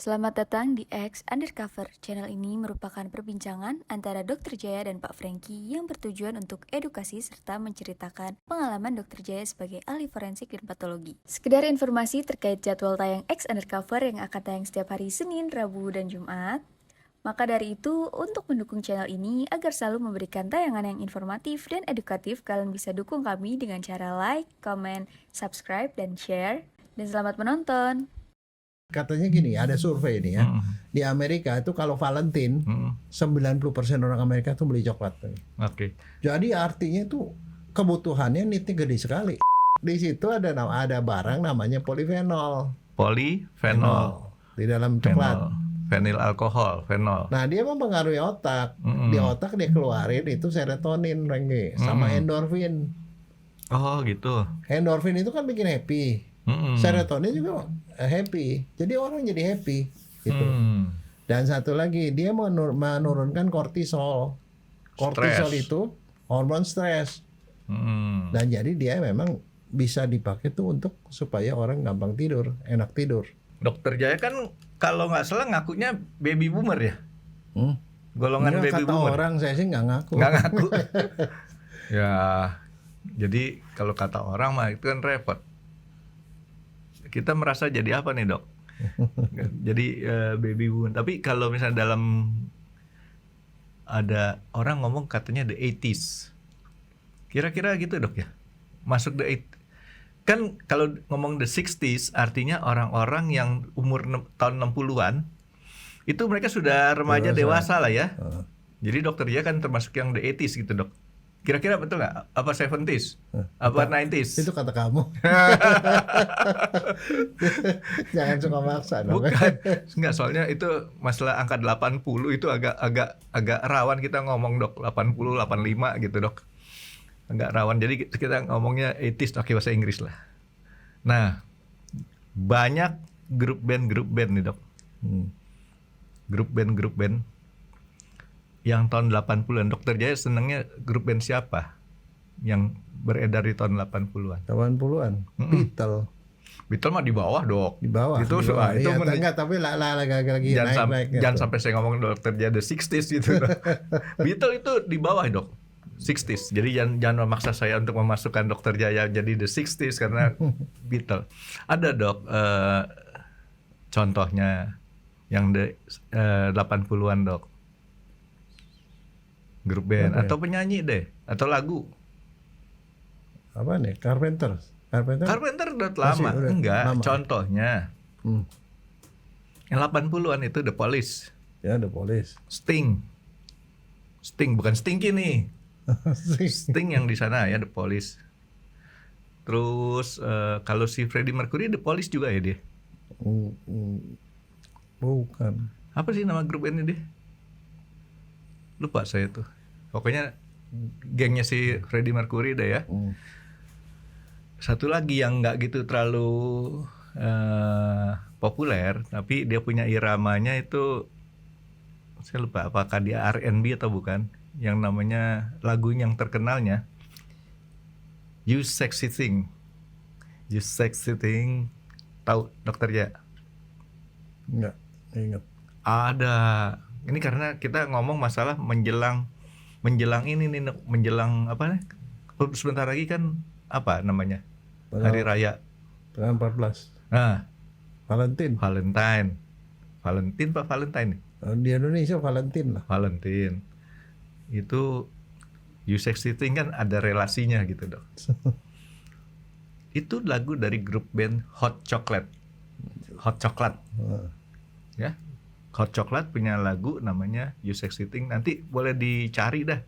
Selamat datang di X Undercover. Channel ini merupakan perbincangan antara Dr. Jaya dan Pak Franky yang bertujuan untuk edukasi serta menceritakan pengalaman Dr. Jaya sebagai ahli forensik dan patologi. Sekedar informasi terkait jadwal tayang X Undercover yang akan tayang setiap hari Senin, Rabu, dan Jumat. Maka dari itu, untuk mendukung channel ini agar selalu memberikan tayangan yang informatif dan edukatif, kalian bisa dukung kami dengan cara like, comment, subscribe, dan share. Dan selamat menonton! Katanya gini, ada survei nih ya. Di Amerika itu kalau Valentine, 90% orang Amerika tuh beli coklat. Oke. Jadi artinya itu kebutuhannya nitnya gede sekali. Di situ ada barang namanya polifenol. Polifenol. Di dalam coklat. Fenil alkohol, fenol. Nah, dia mempengaruhi otak. Di otak dia keluarin itu serotonin, sama endorfin. Oh, gitu. Endorfin itu kan bikin happy. Serotonin juga happy. Jadi orang jadi happy gitu. Dan satu lagi dia menurunkan kortisol. Kortisol itu hormon stres. Dan jadi dia memang bisa dipakai tuh untuk supaya orang gampang tidur, enak tidur. Dokter Jaya kan kalau nggak salah ngakunya baby boomer ya? Golongan baby kata boomer. Orang saya sih nggak ngaku. Nggak ngaku. Ya, jadi kalau kata orang mah itu kan repot. Kita merasa jadi apa nih, Dok? Jadi baby boomer. Tapi kalau misalnya ada orang ngomong katanya the 80s. Kira-kira gitu, Dok ya? Masuk the 80s. Kan kalau ngomong the 60s artinya orang-orang yang umur tahun 60-an itu mereka sudah remaja dewasa lah ya. Jadi dokter dia kan termasuk yang the 80s gitu, Dok. Kira-kira betul nggak? Apa 70s? Apa 90s? Itu kata kamu. Jangan suka maksa dong. Bukan. Enggak, soalnya itu masalah angka 80 itu agak rawan kita ngomong, Dok. 80, 85 gitu, Dok. Agak rawan. Jadi kita ngomongnya 80s pakai bahasa Inggris lah. Nah, banyak grup band nih, Dok. Grup band yang tahun 80-an. Dokter Jaya senangnya grup band siapa yang beredar di tahun 80-an? 80-an. Beatles mah di bawah, Dok. Di bawah. Itu ya, enggak, tapi lagi naik. Jangan sampai saya ngomong Dokter Jaya the 60s gitu. Beatles itu di bawah, Dok. 60s. Jadi jangan memaksa saya untuk memasukkan Dokter Jaya jadi the 60s karena Beatles. Ada, Dok, contohnya yang 80-an, Dok. Grup band atau penyanyi deh, atau lagu. Apa nih? Carpenter Udah lama. Enggak, lama. Contohnya. Yang 80-an itu The Police. Ya, The Police. Sting bukan Stinky nih. Sting yang di sana ya, The Police. Terus kalau si Freddie Mercury The Police juga ya dia? Bukan. Apa sih nama grup bandnya dia? Lupa saya tuh. Pokoknya gengnya si Freddie Mercury deh ya. Satu lagi yang nggak gitu terlalu populer, tapi dia punya iramanya itu, saya lupa apakah dia R&B atau bukan. Yang namanya lagunya yang terkenalnya You Sexy Thing. Tahu Dokter Ya? Enggak, ingat. Ada. Ini karena kita ngomong masalah menjelang ini nih, menjelang apa nih? Sebentar lagi kan apa namanya? Hari Raya. Tanggal 14. Nah, Valentine. Pak Valentine. Di Indonesia Valentine lah. Valentine. Itu You Sexy Thing kan ada relasinya gitu, Dok. Itu lagu dari grup band Hot Chocolate. Ya. Hot Chocolate punya lagu namanya You Sexy Thing. Nanti boleh dicari dah.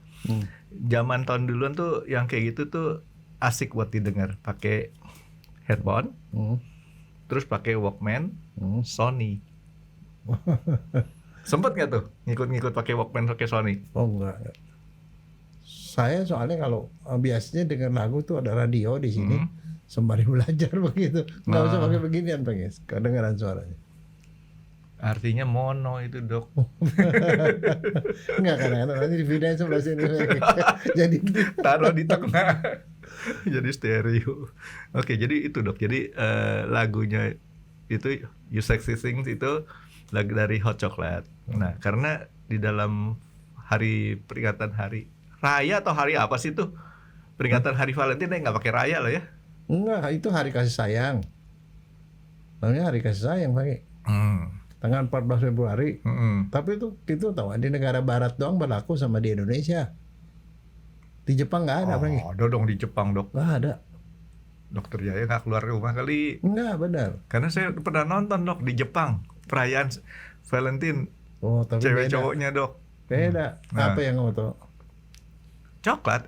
Zaman tahun duluan tuh yang kayak gitu tuh asik buat didengar. Pakai headphone, terus pakai Walkman, Sony. Sempet nggak tuh ngikut pakai Walkman pakai Sony? Oh enggak. Saya soalnya kalau biasanya dengar lagu tuh ada radio di sini, sembari belajar begitu. Nggak usah pakai beginian, Pengis. Kedengaran suaranya. Artinya mono itu, Dok. Enggak, kadang-kadang nanti dipindahin sebelah sini. Jadi taruh di tengah. Jadi stereo. Oke, jadi itu, Dok. Jadi lagunya itu You Sexy Things itu dari hot chocolate. Nah, karena di dalam peringatan hari raya atau hari apa sih tuh? Peringatan hari Valentine nggak pakai raya loh ya? Enggak, itu hari kasih sayang. Namanya hari kasih sayang, Pak. Tanggal 14 Februari. Tapi itu tahu di negara barat doang berlaku sama di Indonesia. Di Jepang nggak ada, Pak. Ada dong di Jepang, Dok. Nggak ada. Dokter Jaya nggak keluar rumah kali. Enggak, benar. Karena saya pernah nonton, Dok, di Jepang perayaan Valentine. Oh, tapi Cewek beda. cowoknya, Dok. Beda. Nah. Apa yang kamu tahu? Coklat?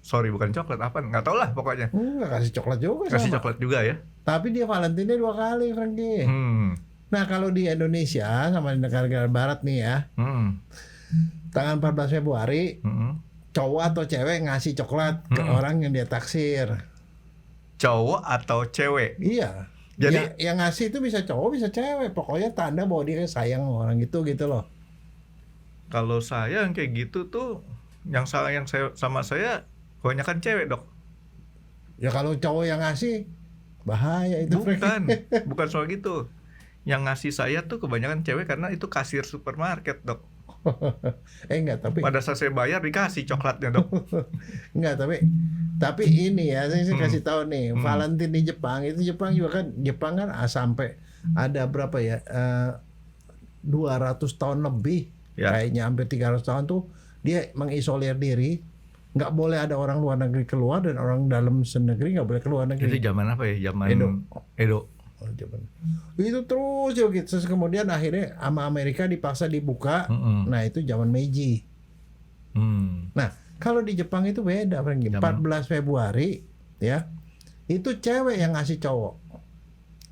Sorry, bukan coklat, apa? Nggak tahu lah pokoknya. Enggak, kasih coklat juga Kasih sama. coklat juga ya. Tapi dia Valentine 2 kali, Frankie. Nah, kalau di Indonesia sama di negara-negara barat nih ya, tanggal 14 Februari, cowok atau cewek ngasih coklat ke orang yang dia taksir. Cowok atau cewek? Iya. Jadi yang ngasih itu bisa cowok, bisa cewek. Pokoknya tanda bahwa dia sayang sama orang itu gitu loh. kalau saya yang kayak gitu tuh, yang sama saya kebanyakan cewek, Dok. Ya kalau cowok yang ngasih, bahaya itu. Bukan soal gitu. Yang ngasih saya tuh kebanyakan cewek karena itu kasir supermarket, Dok. Enggak, tapi Pada saat saya bayar dikasih coklatnya, Dok. enggak, tapi ini ya saya kasih tahu nih, Valentine di Jepang juga Jepang kan sampai ada berapa ya? 200 tahun lebih. Ya. Kayaknya hampir 300 tahun tuh dia mengisolir diri, nggak boleh ada orang luar negeri keluar dan orang dalam negeri nggak boleh keluar Itu negeri. zaman apa ya? Zaman Edo. Oh, zaman. Itu terus gitu. Terus kemudian akhirnya sama Amerika dipaksa dibuka. Nah, itu zaman Meiji. Nah, kalau di Jepang itu beda, Franky. 14 Februari ya. Itu cewek yang ngasih cowok.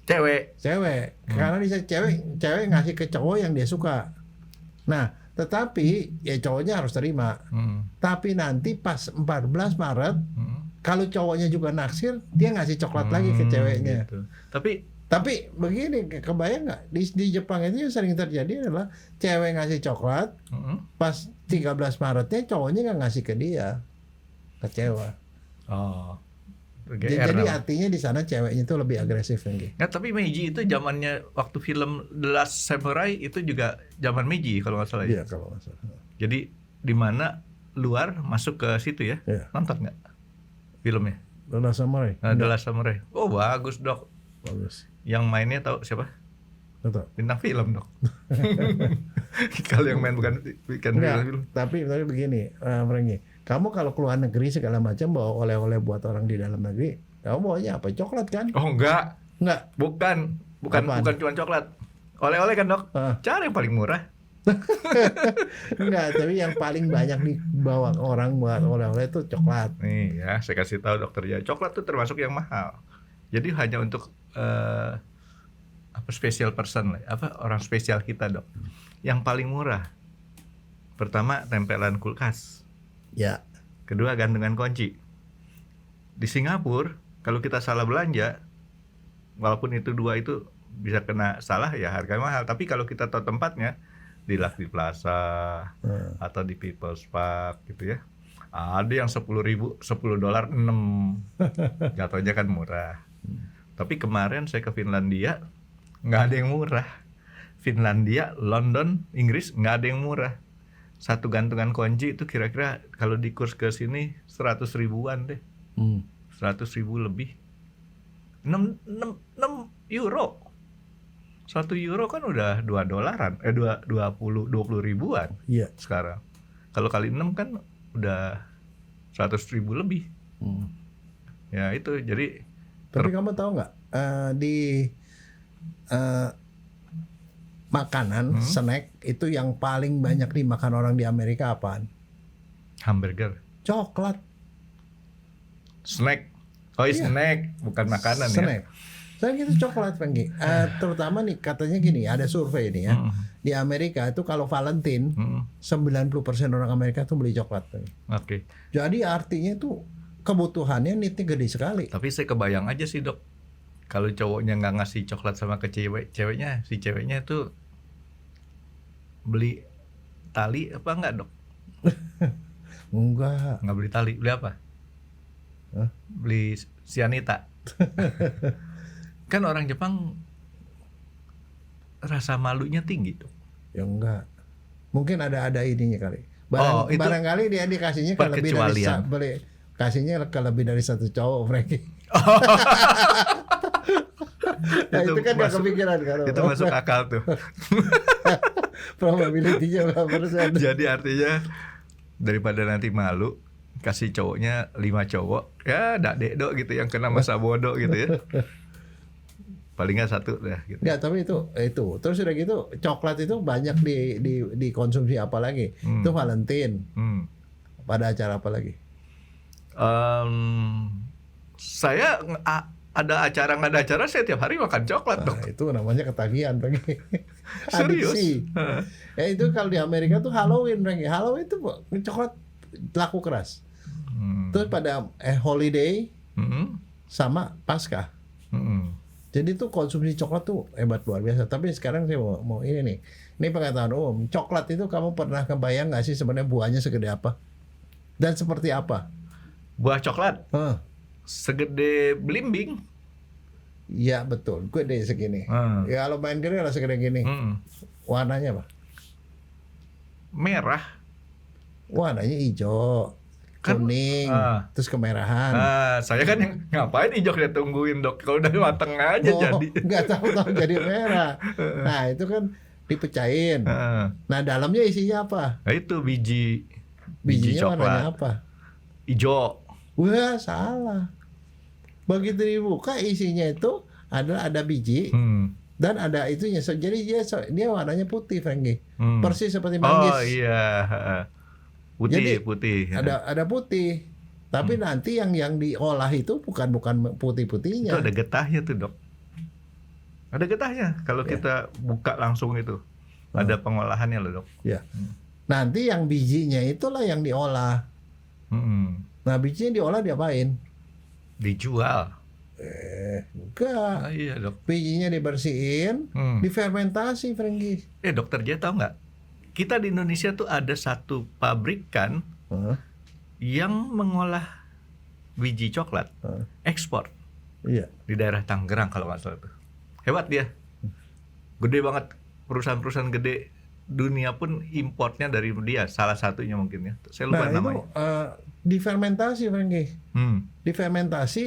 Cewek. Karena bisa cewek ngasih ke cowok yang dia suka. Nah, tetapi ya cowoknya harus terima. Tapi nanti pas 14 Maret kalau cowoknya juga naksir, dia ngasih coklat lagi ke ceweknya. Gitu. Tapi begini, kebayang nggak di Jepang itu yang sering terjadi adalah cewek ngasih coklat, pas 13 Maretnya cowoknya nggak ngasih ke dia, kecewa. Jadi artinya di sana ceweknya itu lebih agresif lagi. Nah, tapi Meiji itu zamannya waktu film The Last Samurai itu juga zaman Meiji kalau nggak salah ya. Iya, kalau nggak salah. Jadi di mana luar masuk ke situ ya? Iya. Nonton nggak filmnya? The Last Samurai. The Last Samurai. Oh, bagus, Dok. Bagus. Yang mainnya tahu siapa? Betul. Bintang film, Dok. Kalau yang main bukan Enggak, film. tapi begini, Franky. Kamu kalau keluar negeri segala macam bawa oleh-oleh buat orang di dalam negeri, kamu bawanya apa? Coklat kan? Oh, enggak. Enggak. Bukan Apaan? cuma coklat. Oleh-oleh kan, Dok? Cara yang paling murah. Enggak, tapi yang paling banyak dibawa orang buat oleh-oleh itu coklat. Nih ya, saya kasih tahu Dokter Jaya. Coklat tuh termasuk yang mahal. Jadi hanya untuk special person lah, orang spesial kita, Dok. Yang paling murah. Pertama, tempelan kulkas. Ya. Kedua, gantungan kunci. Di Singapura, kalau kita salah belanja, walaupun itu dua itu bisa kena salah ya harganya mahal. Tapi kalau kita tahu tempatnya, di Lucky Plaza atau di People's Park gitu ya, ada yang $10.000, $10 6. Jatuhnya kan murah. Tapi kemarin saya ke Finlandia, nggak ada yang murah. Finlandia, London, Inggris nggak ada yang murah. Satu gantungan kunci itu kira-kira kalau dikurs ke sini 100 ribuan deh. 100 ribu lebih. 6 euro. 1 euro kan udah $2, 20 ribuan. Iya. Sekarang. Kalau kali 6 kan udah 100 ribu lebih. Ya itu jadi. Tapi kamu tahu nggak di makanan snack itu yang paling banyak dimakan orang di Amerika apaan? Hamburger. Coklat. Snack. Oh iya, snack, bukan makanan snack. ya. Snack itu coklat, Franky. Terutama nih katanya gini, ada survei nih ya. Di Amerika itu kalau Valentine 90% orang Amerika tuh beli coklat. Oke. Jadi artinya tuh kebutuhannya nitnya gede sekali. Tapi saya kebayang aja sih, Dok. Kalau cowoknya nggak ngasih coklat sama ke ceweknya, si ceweknya tuh beli tali apa enggak, Dok? Enggak. Nggak beli tali, beli apa? Beli sianita. Kan orang Jepang rasa malunya tinggi tuh. Ya enggak. Mungkin ada ininya kali. Itu Barangkali dia dikasihnya ke lebih dari kasihnya ke lebih dari satu cowok, Frankie. Nah, itu kan nggak kepikiran kalau itu masuk akal tuh. Probability-nya berapa persen? Jadi artinya daripada nanti malu, kasih cowoknya 5 cowok, ya dak dekdo gitu yang kena masa bodoh gitu ya. Paling nggak 1 dah gitu. Nggak, tapi itu terus udah gitu coklat itu banyak dikonsumsi apa lagi? Itu Valentine. Pada acara apa lagi? Saya ada acara nggak ada acara, saya tiap hari makan coklat dong. Itu namanya ketagihan, Frankie. Serius? Adiksi. Ya itu kalau di Amerika tuh Halloween, Frankie. Halloween itu coklat laku keras. Terus pada holiday sama Paskah. Jadi tuh konsumsi coklat tuh hebat luar biasa. Tapi sekarang saya mau ini nih. Ini pengetahuan umum. Coklat itu kamu pernah kebayang nggak sih sebenarnya buahnya segede apa? Dan seperti apa? Buah coklat? Segede belimbing. Iya betul. Gede segini. Ya kalau main gede lah segede gini. Warnanya apa? Merah. Warnanya hijau. Kuning, terus kemerahan. Saya kan yang ngapain hijau dia tungguin dok, kalau udah mateng aja jadi. Nggak tahu jadi merah. Nah itu kan dipecahin. Nah dalamnya isinya apa? Nah itu biji Bijinya coklat. warnanya apa? Hijau. Wah salah. Begitu dibuka isinya itu ada biji dan ada itunya. Jadi dia warnanya putih, Frankie. Persis seperti manggis. Oh iya. Putih. Jadi, putih. Ada putih. Tapi nanti yang diolah itu bukan putih-putihnya. Itu ada getahnya tuh dok. Ada getahnya. Kalau kita buka langsung itu ada pengolahannya loh dok. Ya. Nanti yang bijinya itulah yang diolah. Nah bijinya diolah diapain? Dijual. Enggak. Iya dok. Bijinya dibersihin, difermentasi, Frankie. Dokter Jaya tahu nggak? Kita di Indonesia tuh ada satu pabrikan yang mengolah biji coklat, ekspor. Iya. Di daerah Tangerang kalau nggak salah tuh. Hebat dia. Gede banget, perusahaan-perusahaan gede dunia pun importnya dari dia, salah satunya mungkin ya. Saya lupa namanya. Itu difermentasi, Frankie.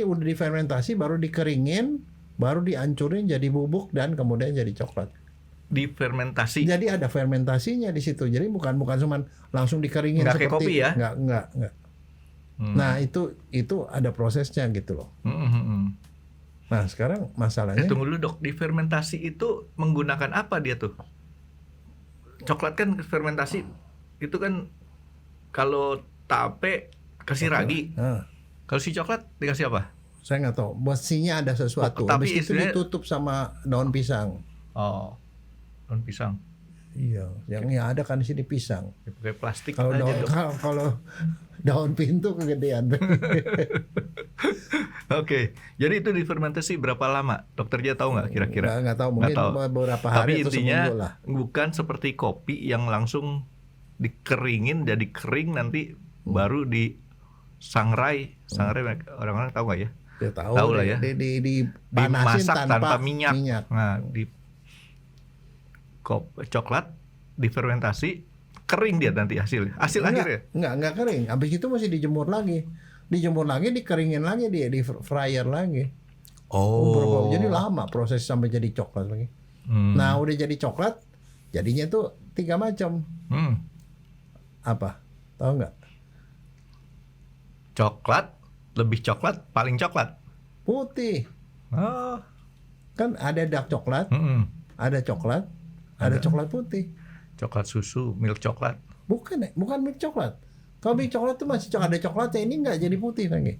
Udah difermentasi baru dikeringin, baru dihancurin jadi bubuk dan kemudian jadi coklat. Difermentasi. Jadi ada fermentasinya di situ. Jadi bukan cuma langsung dikeringin nggak seperti kayak kopi ya? Nggak. Nah, itu ada prosesnya gitu loh. Nah, sekarang masalahnya tunggu dulu dok, difermentasi itu menggunakan apa dia tuh? Coklat kan fermentasi itu kan kalau tape kasih ragi. Kalau si coklat dikasih apa? Saya nggak tahu. Mestinya ada sesuatu. Tapi habis itu ditutup sama daun pisang. Oh, daun pisang. Iya, yang ada kan di sini pisang. Ya, pakai plastik Kalau aja daun, dok. kalau daun pintu kegedean. Oke, jadi itu difermentasi berapa lama? Dokter Jaya tahu nggak kira-kira? Nggak tahu, mungkin beberapa hari atau intinya seminggu lah. bukan seperti kopi yang langsung dikeringin jadi kering nanti baru disangrai. Sangrai orang-orang tahu nggak ya? Ya, tahu lah ya. Dipanasin dimasak tanpa minyak. Nah, coklat difermentasi kering dia nanti hasil akhirnya. Enggak kering. Habis itu masih dijemur lagi. Dikeringin lagi di fryer lagi. Jadi lama proses sampai jadi coklat lagi. Nah, udah jadi coklat, jadinya tuh 3 macam. Apa? Tahu nggak? Coklat, lebih coklat, paling coklat. Putih. Oh. Kan ada dark coklat, ada coklat, ada coklat putih. Coklat susu, milk coklat. Bukan milk coklat. Kalau milk coklat tuh masih ada coklatnya, ini nggak jadi putih lagi.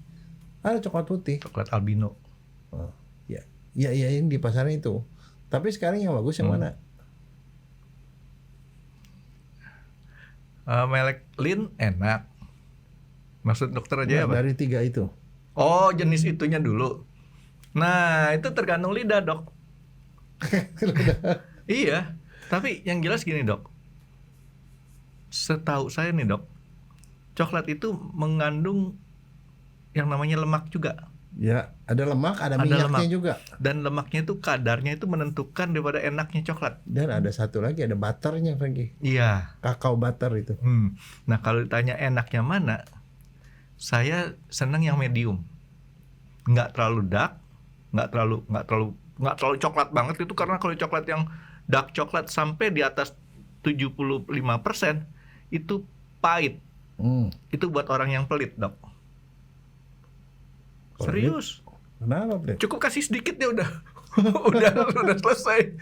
Ada coklat putih. Coklat albino. Ya yang di pasaran itu. Tapi sekarang yang bagus yang mana? Merek Lin enak. Maksud dokter aja apa? Dari 3 itu. Oh, jenis itunya dulu. Nah, itu tergantung lidah, dok. Iya, tapi yang jelas gini, dok. Setahu saya nih, dok, coklat itu mengandung yang namanya lemak juga. Ya, ada lemak, ada Ada minyaknya lemak. juga. Dan lemaknya itu kadarnya itu menentukan daripada enaknya coklat. Dan ada satu lagi, ada butternya, Frankie. Iya. Kakao butter itu. Nah kalau ditanya enaknya mana, saya senang yang medium. Nggak terlalu dark, nggak terlalu coklat banget itu, karena kalau coklat yang dark coklat sampai di atas 75% itu pahit. Itu buat orang yang pelit, Dok. Serius. Kenapa, Bre? Cukup kasih sedikit ya udah. udah selesai.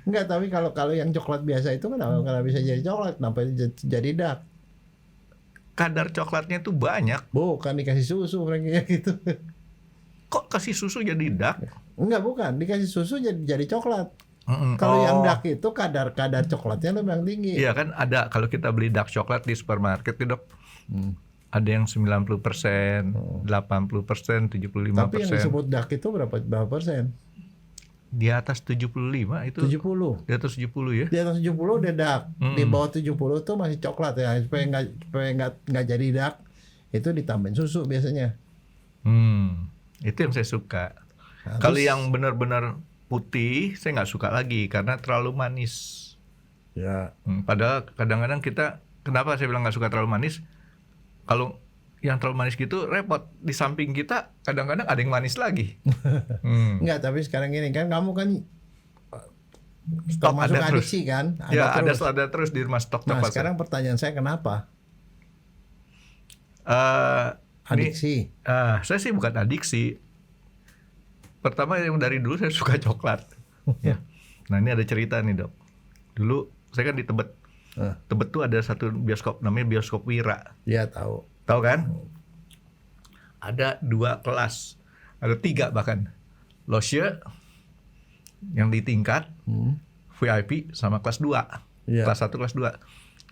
Enggak, tapi kalau yang coklat biasa itu kenapa bisa jadi coklat? Kenapa jadi dark? Kadar coklatnya tuh banyak. Bukan dikasih susu, Frankie, gitu. Kok kasih susu jadi dark? Enggak, bukan. Dikasih susu jadi coklat. Kalau yang dark itu kadar coklatnya lebih tinggi. Iya kan, ada kalau kita beli dark coklat di supermarket nih, Dok. Ada yang 90%, 80%, 75%. Tapi yang disebut dark itu berapa persen? Di atas 75 itu. 70. Di atas 70 ya. Di atas 70 udah dark. Di bawah 70 tuh masih coklat ya. Supaya nggak jadi dark, itu ditambahin susu biasanya. Itu yang saya suka. Nah, Kalau terus- yang benar-benar putih, saya nggak suka lagi karena terlalu manis. Ya. Padahal kadang-kadang kita, kenapa saya bilang nggak suka terlalu manis? Kalau yang terlalu manis gitu repot. Di samping kita kadang-kadang ada yang manis lagi. Enggak, tapi sekarang ini kan kamu kan Stok termasuk ada terus. adiksi kan? Ya terus. ada terus di rumah stok Nah, coklat. sekarang pertanyaan saya kenapa? Adiksi. Adiksi. Saya sih bukan adiksi. Pertama yang dari dulu saya suka coklat. Ya. Nah ini ada cerita nih, Dok. Dulu saya kan di Tebet. Tebet tuh ada satu bioskop namanya Bioskop Wira. Ya, tahu. Tahu kan? Ada 2 kelas. Ada 3 bahkan. Loge yang di tingkat VIP sama kelas 2. Iya. Kelas 1, kelas 2.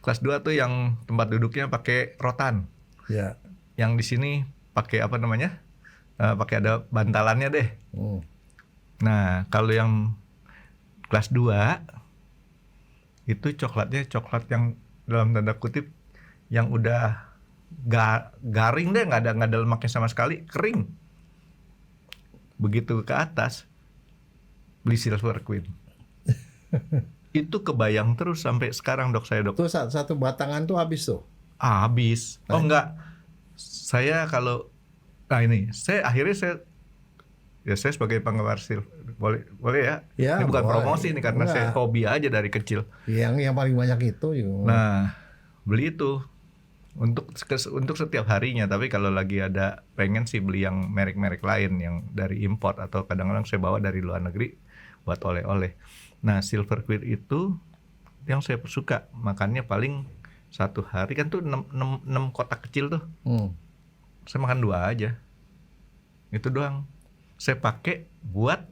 Kelas 2 tuh yang tempat duduknya pakai rotan. Ya. Yang di sini pakai apa namanya? Pakai ada bantalannya deh. Nah, kalau yang kelas 2 itu coklatnya coklat yang dalam tanda kutip yang udah garing deh, nggak ada lemaknya sama sekali, kering. Begitu ke atas beli Silver Queen. Itu kebayang terus sampai sekarang, Dok, saya, Dok. Tuh satu batangan tuh habis tuh. Habis. Oh enggak. Saya kalau saya akhirnya saya sebagai penggemar boleh ya? Ya, Ini bukan boleh. promosi nih karena saya Enggak. hobi aja dari kecil. Yang paling banyak itu juga. Nah, beli itu untuk setiap harinya, tapi kalau lagi ada pengen sih beli yang merek-merek lain yang dari import atau kadang-kadang saya bawa dari luar negeri buat oleh-oleh. Nah, Silver Queen itu yang saya suka makannya paling satu hari kan tuh 6 kotak kecil tuh. Saya makan 2 aja. Itu doang. Saya pakai buat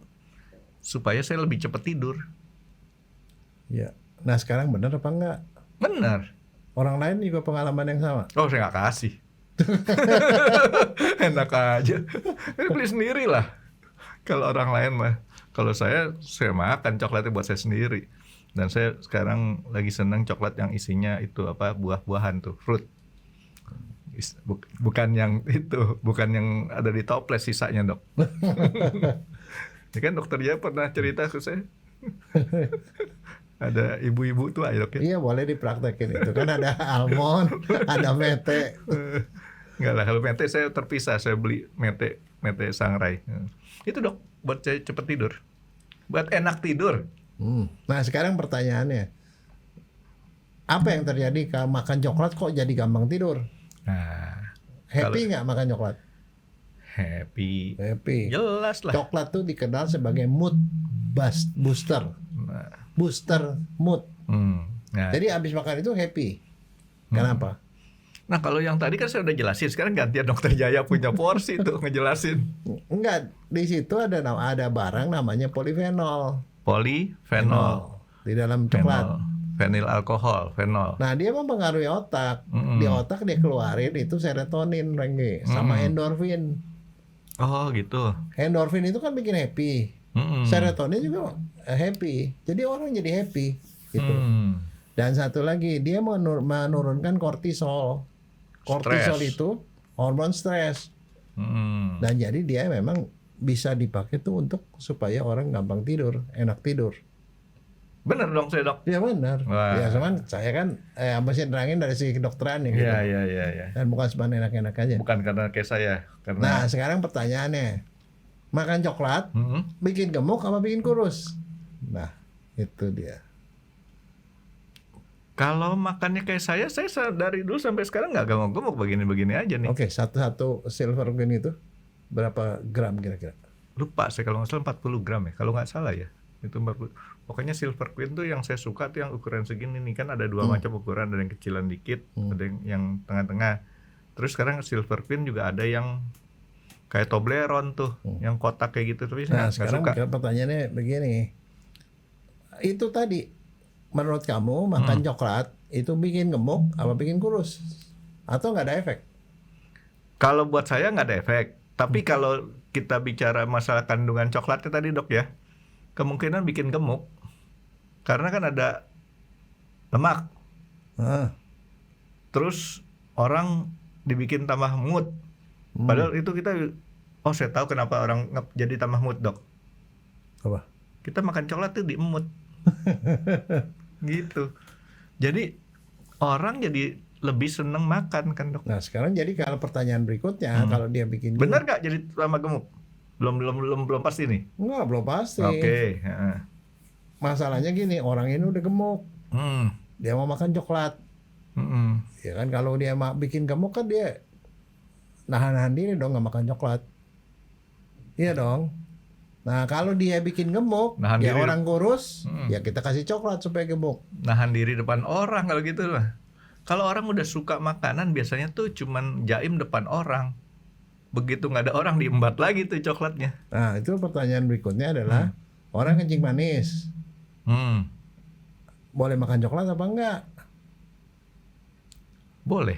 supaya saya lebih cepat tidur. Ya. Nah, sekarang benar apa enggak? Benar. Orang lain juga pengalaman yang sama. Oh, saya nggak kasih. Enak aja. Beli sendiri lah. Kalau orang lain mah. Kalau saya makan coklatnya buat saya sendiri. Dan saya sekarang lagi seneng coklat yang isinya itu apa, buah-buahan tuh, fruit. Bukan yang itu, bukan yang ada di toples sisanya, Dok. Ya kan dokter Jaya pernah cerita ke saya. Ada ibu-ibu tuh, Dok ya. Iya, boleh dipraktekin itu. Kan ada almond, ada mete. Enggak lah, kalau mete saya terpisah, saya beli mete sangrai. Itu, Dok, buat saya cepet tidur. Buat enak tidur. Nah, sekarang pertanyaannya, apa yang terjadi kalau makan coklat kok jadi gampang tidur? Nah, Happy nggak makan coklat? happy. Happy. Jelas lah. Coklat tuh dikenal sebagai mood booster. Nah, Booster mood. nah. Jadi abis makan itu happy. Kenapa? Nah, kalau yang tadi kan saya udah jelasin, sekarang gantian dokter Jaya punya porsi tuh ngejelasin. Enggak, di situ ada barang namanya polifenol. Polifenol, Di dalam coklat. fenil alkohol, fenol. Nah, dia mempengaruhi otak. Di otak dia keluarin itu serotonin, Rengge, sama endorfin. Oh, gitu. Endorfin itu kan bikin happy. Serotonin juga happy. Jadi orang jadi happy gitu. Dan satu lagi, dia menurunkan kortisol. Kortisol itu hormon stres. Dan jadi dia memang bisa dipakai tuh untuk supaya orang gampang tidur, enak tidur. Bener dong saya dok. Ya benar. Wah. Ya cuman saya kan mesti nerangin dari segi kedokteran ya gitu. Iya. Dan bukan cuma enak-enak aja. Bukan karena kayak saya. Nah sekarang pertanyaannya, makan coklat bikin gemuk apa bikin kurus? Nah itu dia. Kalau makannya kayak saya dari dulu sampai sekarang nggak gemuk-gemuk, begini-begini aja nih. Oke, satu silver queen itu berapa gram kira-kira? Lupa saya kalau nggak salah 40 gram ya, kalau nggak salah ya. Itu 40. Pokoknya silver queen tuh yang saya suka tuh yang ukuran segini nih, kan ada dua macam ukuran, ada yang kecilan dikit, ada yang tengah-tengah. Terus sekarang silver queen juga ada yang kayak Toblerone tuh, yang kotak kayak gitu. Tapi Nah saya sekarang nggak suka. pertanyaannya begini, itu tadi menurut kamu makan coklat itu bikin gemuk apa bikin kurus? Atau nggak ada efek? Kalau buat saya nggak ada efek. Tapi kalau kita bicara masalah kandungan coklatnya tadi dok ya, kemungkinan bikin gemuk. Karena kan ada lemak. Terus orang dibikin tambah mood. Padahal itu kita, saya tahu kenapa orang jadi tambah mood dok. Apa? Kita makan coklat tuh di mood. Gitu. Jadi orang jadi lebih seneng makan kan dok. Nah sekarang jadi kalau pertanyaan berikutnya, kalau dia bikin benar nggak jadi tambah gemuk? Belum pasti nih. Enggak, belum pasti. Oke. Masalahnya gini, orang ini udah gemuk, dia mau makan coklat, ya kan? Kalau dia bikin gemuk kan dia nahan diri dong nggak makan coklat, iya dong. Nah kalau dia bikin gemuk, Nahan ya diri. orang kurus, ya kita kasih coklat supaya gemuk. Nahan diri depan orang kalau gitu lah. Kalau orang udah suka makanan biasanya tuh cuman jaim depan orang. Begitu nggak ada orang diembat lagi tuh coklatnya. Nah itu pertanyaan berikutnya adalah orang kencing manis, boleh makan coklat apa enggak? Boleh.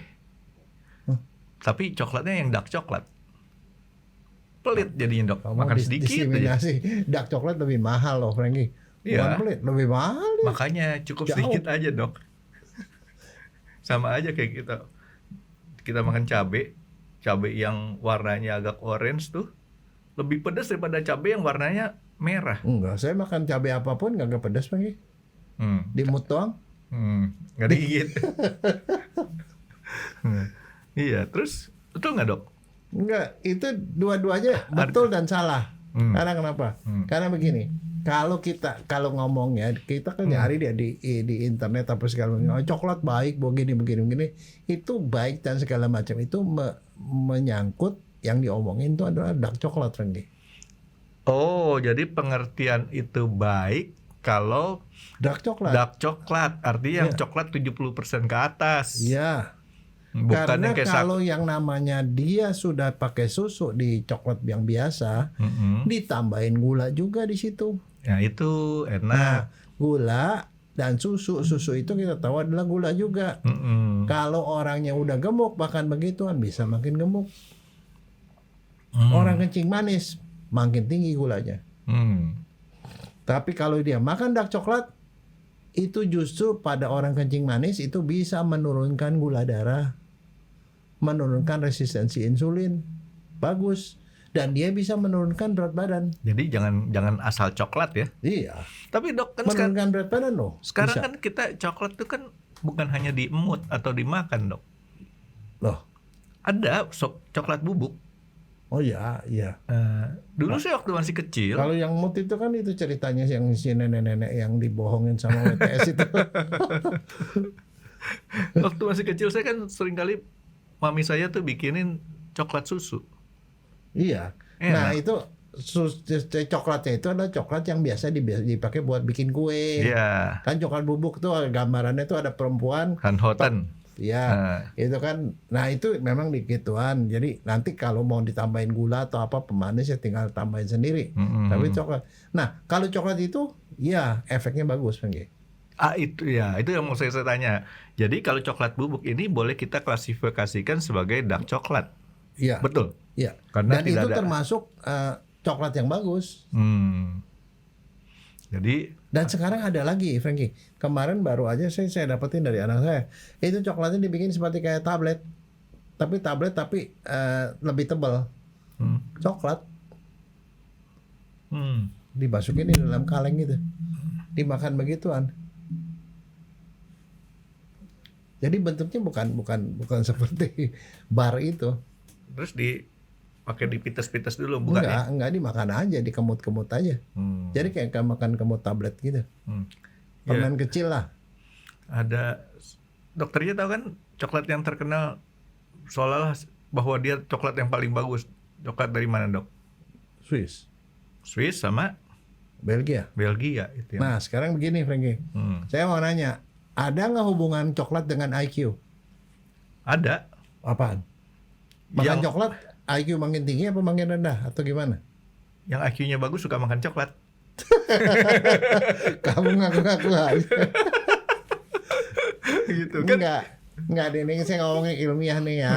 Tapi coklatnya yang dark coklat. Pelit jadinya dok. Makan sedikit aja. Diseminasi dark coklat lebih mahal loh Frankie. Iya. Bukan pelit, lebih mahal ya. Makanya cukup Jauh. sedikit aja dok. Sama aja kayak kita makan cabai yang warnanya agak orange tuh lebih pedas daripada cabai yang warnanya merah. Enggak, saya makan cabai apapun nggak pedas Frankie. Dimut doang. Nggak digigit. Iya, terus betul nggak dok? Enggak, itu dua-duanya betul dan salah. Karena kenapa? Karena begini, kalau ngomongnya kita kan nyari dia di internet apa segala macam, coklat baik begini, itu baik dan segala macam itu menyangkut yang diomongin itu adalah dark coklat Randy. Oh, jadi pengertian itu baik kalau dark coklat. Dark coklat artinya yang coklat 70% ke atas. Iya. Bukan Karena yang kayak kalau yang namanya dia sudah pakai susu di coklat yang biasa, ditambahin gula juga di situ. Ya itu enak. Nah, gula dan susu itu kita tahu adalah gula juga. Kalau orangnya udah gemuk bahkan begituan bisa makin gemuk. Orang kencing manis makin tinggi gulanya. Tapi kalau dia makan dark coklat, itu justru pada orang kencing manis itu bisa menurunkan gula darah, menurunkan resistensi insulin, bagus, dan dia bisa menurunkan berat badan. Jadi jangan asal coklat ya. Iya. Tapi dok kan menurunkan berat badan loh. Sekarang bisa. kan kita coklat itu kan bukan hanya diemut atau dimakan dok. Loh. Ada coklat bubuk. Oh iya. Dulu saya waktu masih kecil. Kalau yang mut itu kan itu ceritanya yang si nenek-nenek yang dibohongin sama WTS itu. Waktu masih kecil saya kan sering kali mami saya tuh bikinin coklat susu. Iya. Enak. Nah itu coklatnya itu adalah coklat yang biasa dipakai buat bikin kue. Iya. Kan coklat bubuk tuh gambarannya tuh ada perempuan. Hanhoten. Iya, itu kan. Nah itu memang digituan. Jadi nanti kalau mau ditambahin gula atau apa pemanis ya tinggal tambahin sendiri. Tapi coklat. Nah kalau coklat itu, ya efeknya bagus, Pengge. Itu ya, itu yang mau saya tanya. Jadi kalau coklat bubuk ini boleh kita klasifikasikan sebagai dark coklat. Iya. Betul. Iya. Karena dan itu ada. termasuk coklat yang bagus. Jadi. Dan sekarang ada lagi, Frankie. Kemarin baru aja saya dapetin dari anak saya. Itu coklatnya dibikin seperti kayak tablet. Tapi lebih tebal. coklat. Dimasukin di dalam kaleng gitu, dimakan begituan. Jadi bentuknya bukan seperti bar itu. Terus pakai dipites-pites dulu bukannya? Enggak dimakan aja, dikemut-kemut aja. Jadi kayak makan kemut tablet gitu. Permen kecil lah. Ada dokternya tahu kan coklat yang terkenal seolah-olah bahwa dia coklat yang paling bagus. Coklat dari mana, Dok? Swiss sama Belgia itu ya. Nah sekarang begini Frankie, saya mau nanya, ada nggak hubungan coklat dengan IQ? Ada. Apaan? Makan coklat IQ makin tinggi apa makin rendah atau gimana? Yang IQ-nya bagus suka makan coklat. Kamu ngaku-ngaku aja. Gitu kan? Enggak deh, ini saya ngomongin ilmiah nih ya.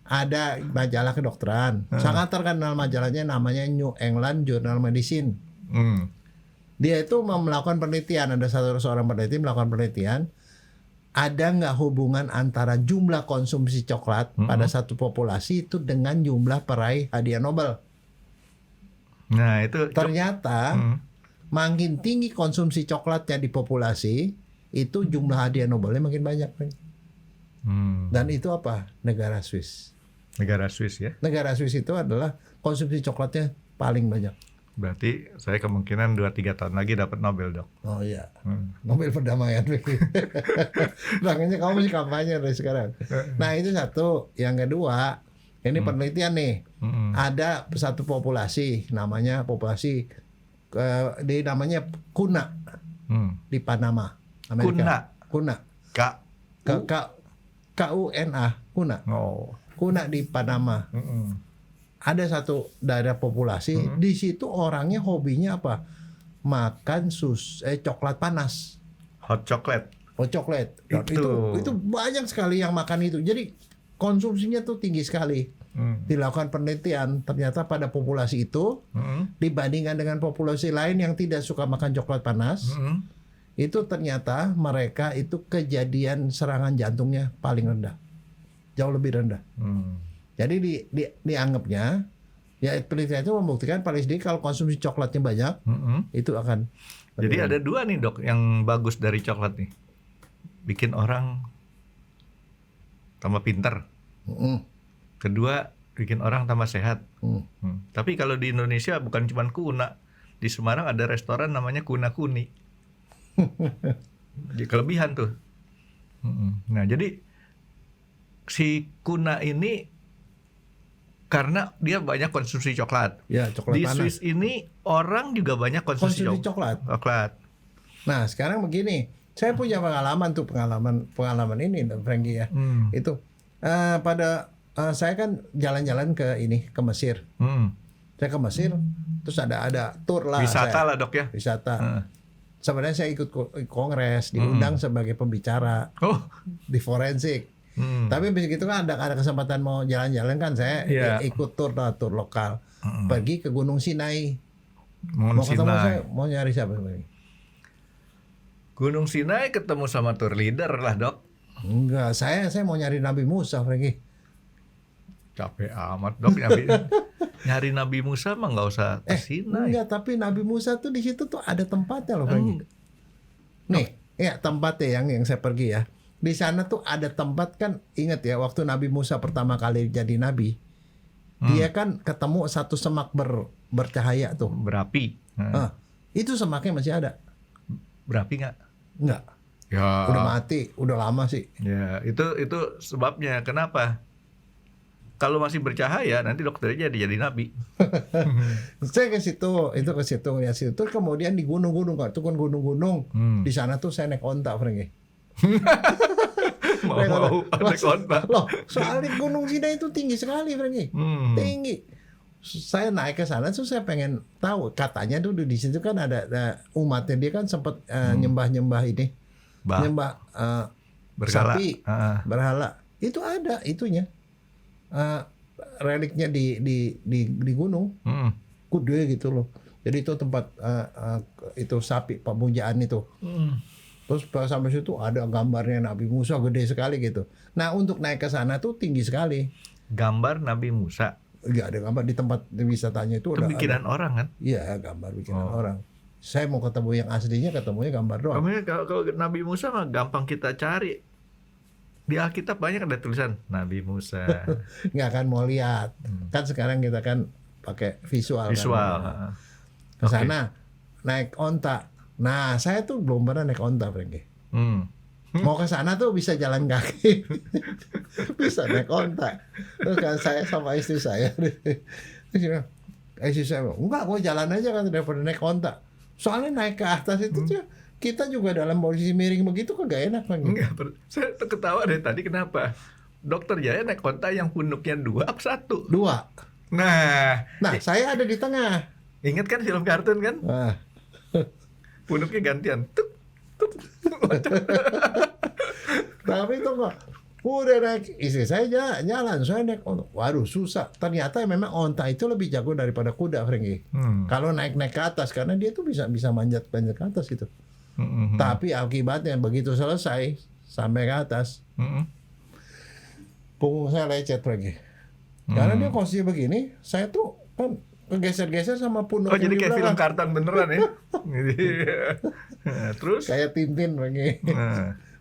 Ada majalah kedokteran, sangat terkenal majalahnya, namanya New England Journal Medicine. Dia itu melakukan penelitian, ada seorang peneliti melakukan penelitian, ada nggak hubungan antara jumlah konsumsi coklat pada satu populasi itu dengan jumlah peraih hadiah Nobel. Nah itu ternyata makin tinggi konsumsi coklatnya di populasi, itu jumlah hadiah Nobelnya makin banyak. Dan itu apa? Negara Swiss. Negara Swiss ya? Negara Swiss itu adalah konsumsi coklatnya paling banyak. Berarti saya kemungkinan 2-3 tahun lagi dapat Nobel, Dok. Oh iya, Nobel perdamaian. Makanya kamu masih kampanye dari sekarang. Nah itu satu. Yang kedua, ini penelitian nih. Ada satu populasi, namanya populasi namanya Kuna di Panama, Amerika. Kuna. Kuna. Kuna. Kuna di Panama. Ada satu daerah populasi, di situ orangnya hobinya apa? Makan coklat panas. Hot chocolate. Itu banyak sekali yang makan itu. Jadi konsumsinya tuh tinggi sekali. Dilakukan penelitian, ternyata pada populasi itu dibandingkan dengan populasi lain yang tidak suka makan coklat panas, itu ternyata mereka itu kejadian serangan jantungnya paling rendah, jauh lebih rendah. Jadi dianggapnya, ya penelitian itu membuktikan paling sedikit kalau konsumsi coklatnya banyak, itu akan. Jadi ada dua nih, Dok, yang bagus dari coklat nih, bikin orang tambah pintar. Kedua, bikin orang tambah sehat. Tapi kalau di Indonesia bukan cuma Kuna, di Semarang ada restoran namanya Kuna Kuni. Kelebihan tuh. Nah jadi si Kuna ini karena dia banyak konsumsi coklat. Ya, coklat di panas. Swiss ini orang juga banyak konsumsi coklat. Nah sekarang begini, saya punya pengalaman ini, Frankie ya. Itu saya kan jalan-jalan ke Mesir. Saya ke Mesir, terus ada tour lah. Wisata lah, Dok ya. Wisata. Sebenarnya saya ikut kongres, diundang sebagai pembicara di forensik. Tapi begitu kan ada kesempatan mau jalan-jalan kan, saya ikut tour lokal. Pergi ke Gunung Sinai. Mau ketemu saya, mau nyari siapa sebenarnya? Gunung Sinai ketemu sama tour leader lah, Dok. Enggak, saya mau nyari Nabi Musa, Frankie. Capek amat, Dok, nyari Nabi Musa mah nggak usah ke Sinai. Enggak, tapi Nabi Musa tuh di situ tuh ada tempatnya loh, Frankie. Nih, ya tempatnya yang saya pergi ya. Di sana tuh ada tempat kan, ingat ya waktu Nabi Musa pertama kali jadi nabi, dia kan ketemu satu semak bercahaya tuh, berapi. Itu semaknya masih ada. Berapi nggak? Nggak. Ya. Udah mati, udah lama sih. Ya, itu sebabnya kenapa? Kalau masih bercahaya nanti dokternya jadi nabi. Saya ke situ, ya situ. Kemudian di gunung-gunung, itu kan gunung-gunung. Di sana tuh saya naik onta, Frankie. mau naik onta. Loh, soalnya Gunung Sinai itu tinggi sekali, Frankie. Tinggi. Saya naik ke sana, terus saya pengen tahu. Katanya dulu di situ kan ada umatnya, dia kan sempat nyembah ini, nyembah sapi, berhala. Itu ada itunya. Reliknya di gunung, gede gitu loh. Jadi itu tempat itu sapi pemujaan itu. Terus sampai situ ada gambarnya Nabi Musa gede sekali gitu. Nah untuk naik ke sana tuh tinggi sekali. Gambar Nabi Musa. Nggak ada gambar di tempat wisatanya itu Itu udah bikinan ada. orang kan? Iya, gambar bikinan orang. Saya mau ketemu yang aslinya, ketemunya gambar doang. Kalau Nabi Musa mah gampang kita cari. Di Alkitab banyak ada tulisan Nabi Musa. Nggak akan mau lihat. Kan sekarang kita kan pakai visual. Visual. Kan? Ke sana naik onta. Nah, saya tuh belum pernah naik onta, Frankie. Mau ke sana tuh bisa jalan kaki. Bisa naik onta. Terus kan saya sama istri saya. Istri saya, enggak, gue jalan aja kan daripada naik onta. Soalnya naik ke atas itu kita juga dalam posisi miring begitu kan gak enak, Frankie. Enggak, saya tuh ketawa dari tadi kenapa? Dokter Jaya naik onta yang punuknya 2 apa 1? 2. Nah, Saya ada di tengah. ingat kan film kartun kan? Nah. Punuknya gantian. Tuk, tuk. Tapi itu kok udah naik, istri saya jalan, saya naik onta. Waduh, susah. Ternyata memang onta itu lebih jago daripada kuda, Frankie. Kalau naik ke atas, karena dia tuh bisa manjat ke atas gitu. Tapi akibatnya begitu selesai sampai ke atas, punggung saya lecet, Frankie. Karena dia posisi begini, saya tuh kan kegeser-geser sama punuk. Oh, jadi kayak film kartun beneran ya? Nah, terus? Kayak Tintin, Frankie.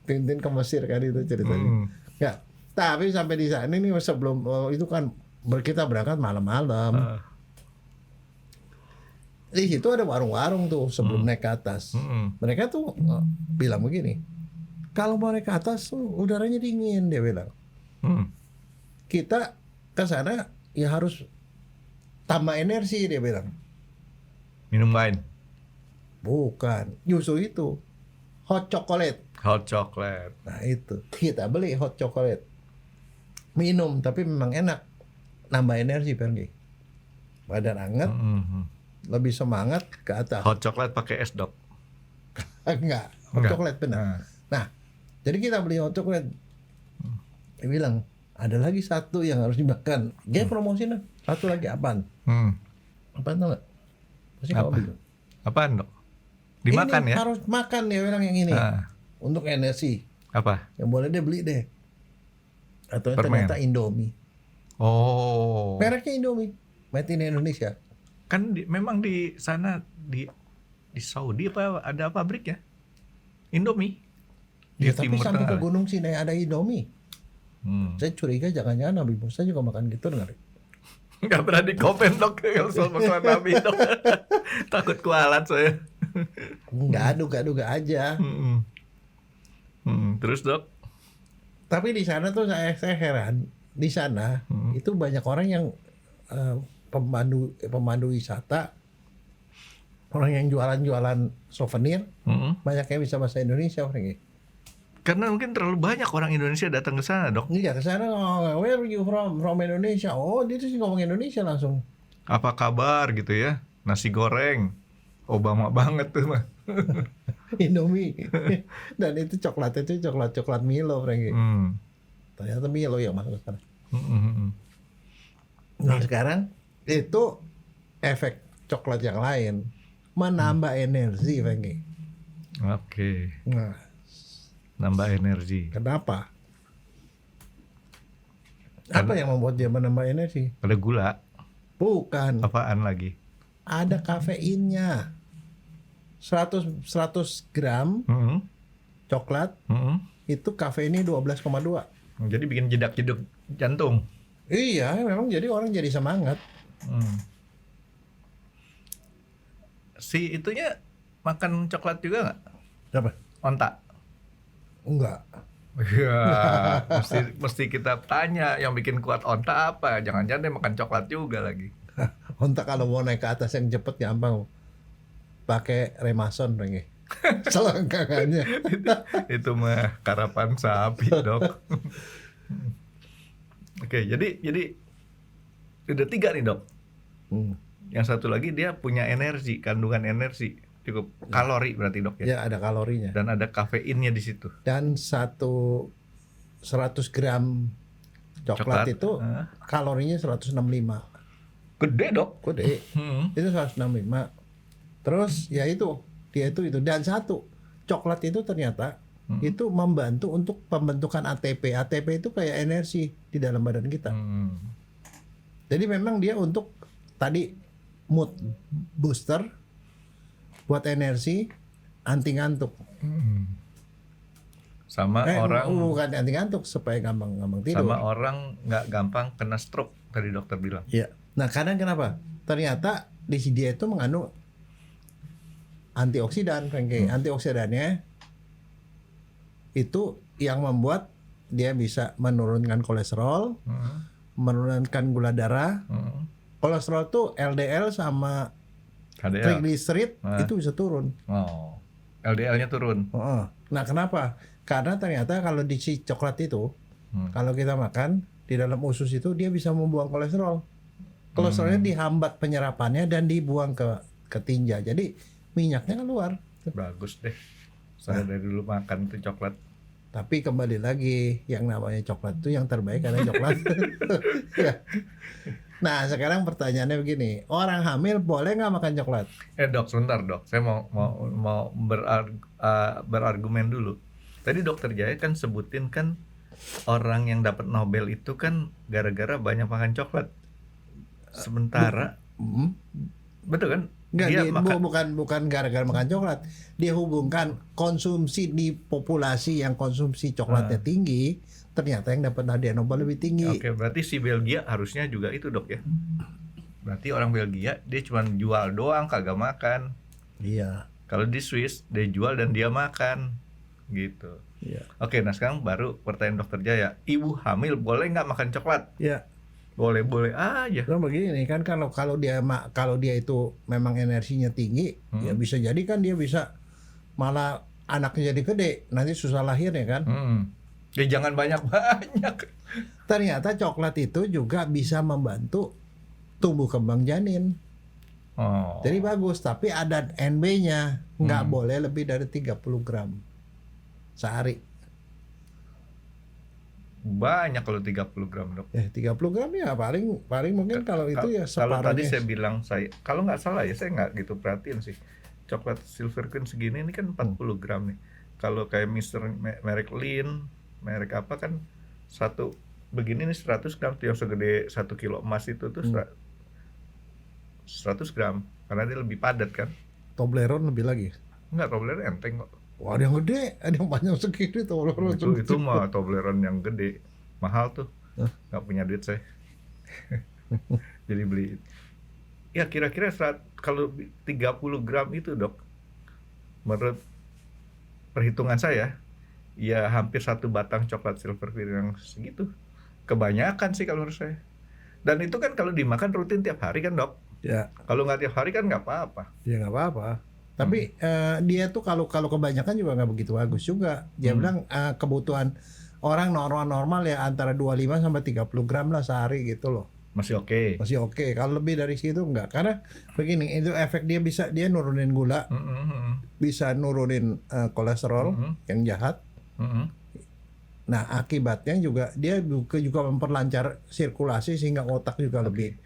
Tintin ke Mesir kan itu ceritanya. Ya, tapi sampai di sana ini sebelum itu kan kita berangkat malam-malam. Di situ ada warung-warung tuh sebelum naik ke atas. Mereka tuh bilang begini, kalau mau naik ke atas tuh udaranya dingin, dia bilang. Kita ke sana ya harus tambah energi, dia bilang. Minum wine. Bukan, justru itu hot chocolate. Hot chocolate. Nah itu kita beli hot chocolate, minum, tapi memang enak, nambah energi, pergi badan hangat, lebih semangat ke atas. Hot chocolate pakai es, Dok? Enggak, hot chocolate benar. Nah, jadi kita beli hot chocolate. Dia bilang ada lagi satu yang harus dimakan. Dia promosiin satu lagi apaan? Apaan tau nggak? Pasti kamu bingung. Apaan, Dok? Dimakan ini ya? Harus makan, dia bilang yang ini. Untuk energi. Apa? Yang boleh dia beli deh. Atau Permen. ternyata Indomie. Oh. Mereknya Indomie, made in Indonesia. Kan memang di sana di Saudi apa ada pabriknya? Indomie. Ya, tapi sampai ke Gunung Sinai ada Indomie. Saya curiga jangan-jangan Nabi Musa juga makan gitu, dengar? Nggak pernah di komen, Dok, kalau soal makanan Nabi, Dok. Takut kualat saya. Nggak duga aja. Terus, Dok? Tapi di sana tuh saya heran, di sana itu banyak orang yang pemandu wisata, orang yang jualan souvenir, banyak yang bisa bahasa Indonesia, orang ini. Karena mungkin terlalu banyak orang Indonesia datang ke sana, Dok. Iya, ke sana, where are you from? From Indonesia. Oh, dia tuh ngomong Indonesia langsung. Apa kabar gitu ya? Nasi goreng. Obama banget tuh mah. Indomie. Dan itu coklatnya itu coklat Milo, Frankie. Ternyata Milo yang masuk ke sana. Nah, sekarang itu efek coklat yang lain menambah energi, Frankie. Oke. Nah, nambah energi. kenapa? Apa yang membuat dia menambah energi? Ada gula. Bukan. Apaan lagi? Ada kafeinnya. 100 gram coklat itu kafeinnya 12,2. Jadi bikin jedak-jeduk jantung. Iya, memang jadi orang jadi semangat. Si itunya makan coklat juga nggak? Apa? Onta? Enggak. Iya, mesti kita tanya yang bikin kuat onta apa? Jangan-jangan dia makan coklat juga lagi. Onta kalau mau naik ke atas yang cepet gampang, pakai remason, Renge. Selangkangannya. Itu mah karapan sapi, Dok. Oke, jadi udah 3 nih, Dok. Yang satu lagi dia punya energi, kandungan energi cukup kalori berarti, Dok ya. Ya, ada kalorinya. Dan ada kafeinnya di situ. Dan 100 gram coklat itu kalorinya 165. Gede, Dok. Gede. Itu 165. Terus ya itu, dia itu dan satu, coklat itu ternyata itu membantu untuk pembentukan ATP. ATP itu kayak energi di dalam badan kita. Jadi memang dia untuk tadi mood booster, buat energi, anti ngantuk. Sama orang Bukan anti ngantuk, supaya gampang tidur. sama orang nggak gampang kena stroke tadi dokter bilang. Iya. Nah kadang kenapa? Ternyata di dia itu mengandung antioksidan, Frankie. Antioksidannya itu yang membuat dia bisa menurunkan kolesterol, menurunkan gula darah. Kolesterol tuh LDL sama HDL. triglycerid itu bisa turun. Oh. LDL-nya turun. Nah kenapa? Karena ternyata kalau di si coklat itu, kalau kita makan di dalam usus itu dia bisa membuang kolesterol. Kolesterolnya dihambat penyerapannya dan dibuang ke tinja. Jadi minyaknya keluar. Bagus deh. Saya dari dulu makan tuh coklat. Tapi kembali lagi, yang namanya coklat itu yang terbaik karena coklat. Ya. Nah sekarang pertanyaannya begini, orang hamil boleh nggak makan coklat? Dok, sebentar dok, saya mau berargumen dulu. Tadi dokter Jaya kan sebutin kan orang yang dapat Nobel itu kan gara-gara banyak makan coklat. Sementara, betul kan? Enggak, Dia bukan gara-gara makan coklat. Dia hubungkan konsumsi di populasi yang konsumsi coklatnya tinggi, ternyata yang dapat hadiah Nobel lebih tinggi. Oke, berarti si Belgia harusnya juga itu dok ya? Berarti orang Belgia dia cuma jual doang, kagak makan. Iya. Kalau di Swiss dia jual dan dia makan, gitu. Iya. Oke, nah sekarang baru pertanyaan dokter Jaya, ibu hamil boleh nggak makan coklat? Iya. Boleh aja. Nah, begini kan kalau dia itu memang energinya tinggi, ya bisa jadi kan dia bisa malah anaknya jadi gede, nanti susah lahir ya kan. Ya jangan banyak-banyak. Ternyata coklat itu juga bisa membantu tumbuh kembang janin. Oh. Jadi bagus, tapi ada NB-nya, nggak boleh lebih dari 30 gram sehari. Banyak kalau 30 gram dok. 30 gram ya paling mungkin kalau itu ya Kalau separuhnya. tadi saya bilang kalau nggak salah ya, saya nggak gitu perhatiin sih. Coklat Silver Queen segini ini kan 40 gram nih. Kalau kayak Mister merek Lin, merek apa kan satu begini nih 100 gram tuh yang segede 1 kilo emas itu tuh 100 gram karena dia lebih padat kan. Toblerone lebih lagi. Enggak, Toblerone enteng kok. Wah, ada yang gede, ada yang panjang segini Toblerone. Itu mah Toblerone yang gede, mahal tuh. Nggak punya duit saya. Jadi beli. Ya kira-kira kalau 30 gram itu dok, menurut perhitungan saya, ya hampir 1 batang coklat Silver Queen yang segitu. Kebanyakan sih kalau menurut saya. Dan itu kan kalau dimakan rutin tiap hari kan dok. Ya. Kalau nggak tiap hari kan nggak apa-apa. Ya nggak apa-apa. Tapi dia tuh kalau kebanyakan juga nggak begitu bagus juga. Dia bilang kebutuhan orang normal ya antara 25 sampai 30 gram lah sehari gitu loh. Masih oke. Masih oke. Kalau lebih dari situ enggak. Karena begini, itu efek dia dia nurunin gula, bisa nurunin kolesterol yang jahat. Nah akibatnya juga dia juga memperlancar sirkulasi sehingga otak juga lebih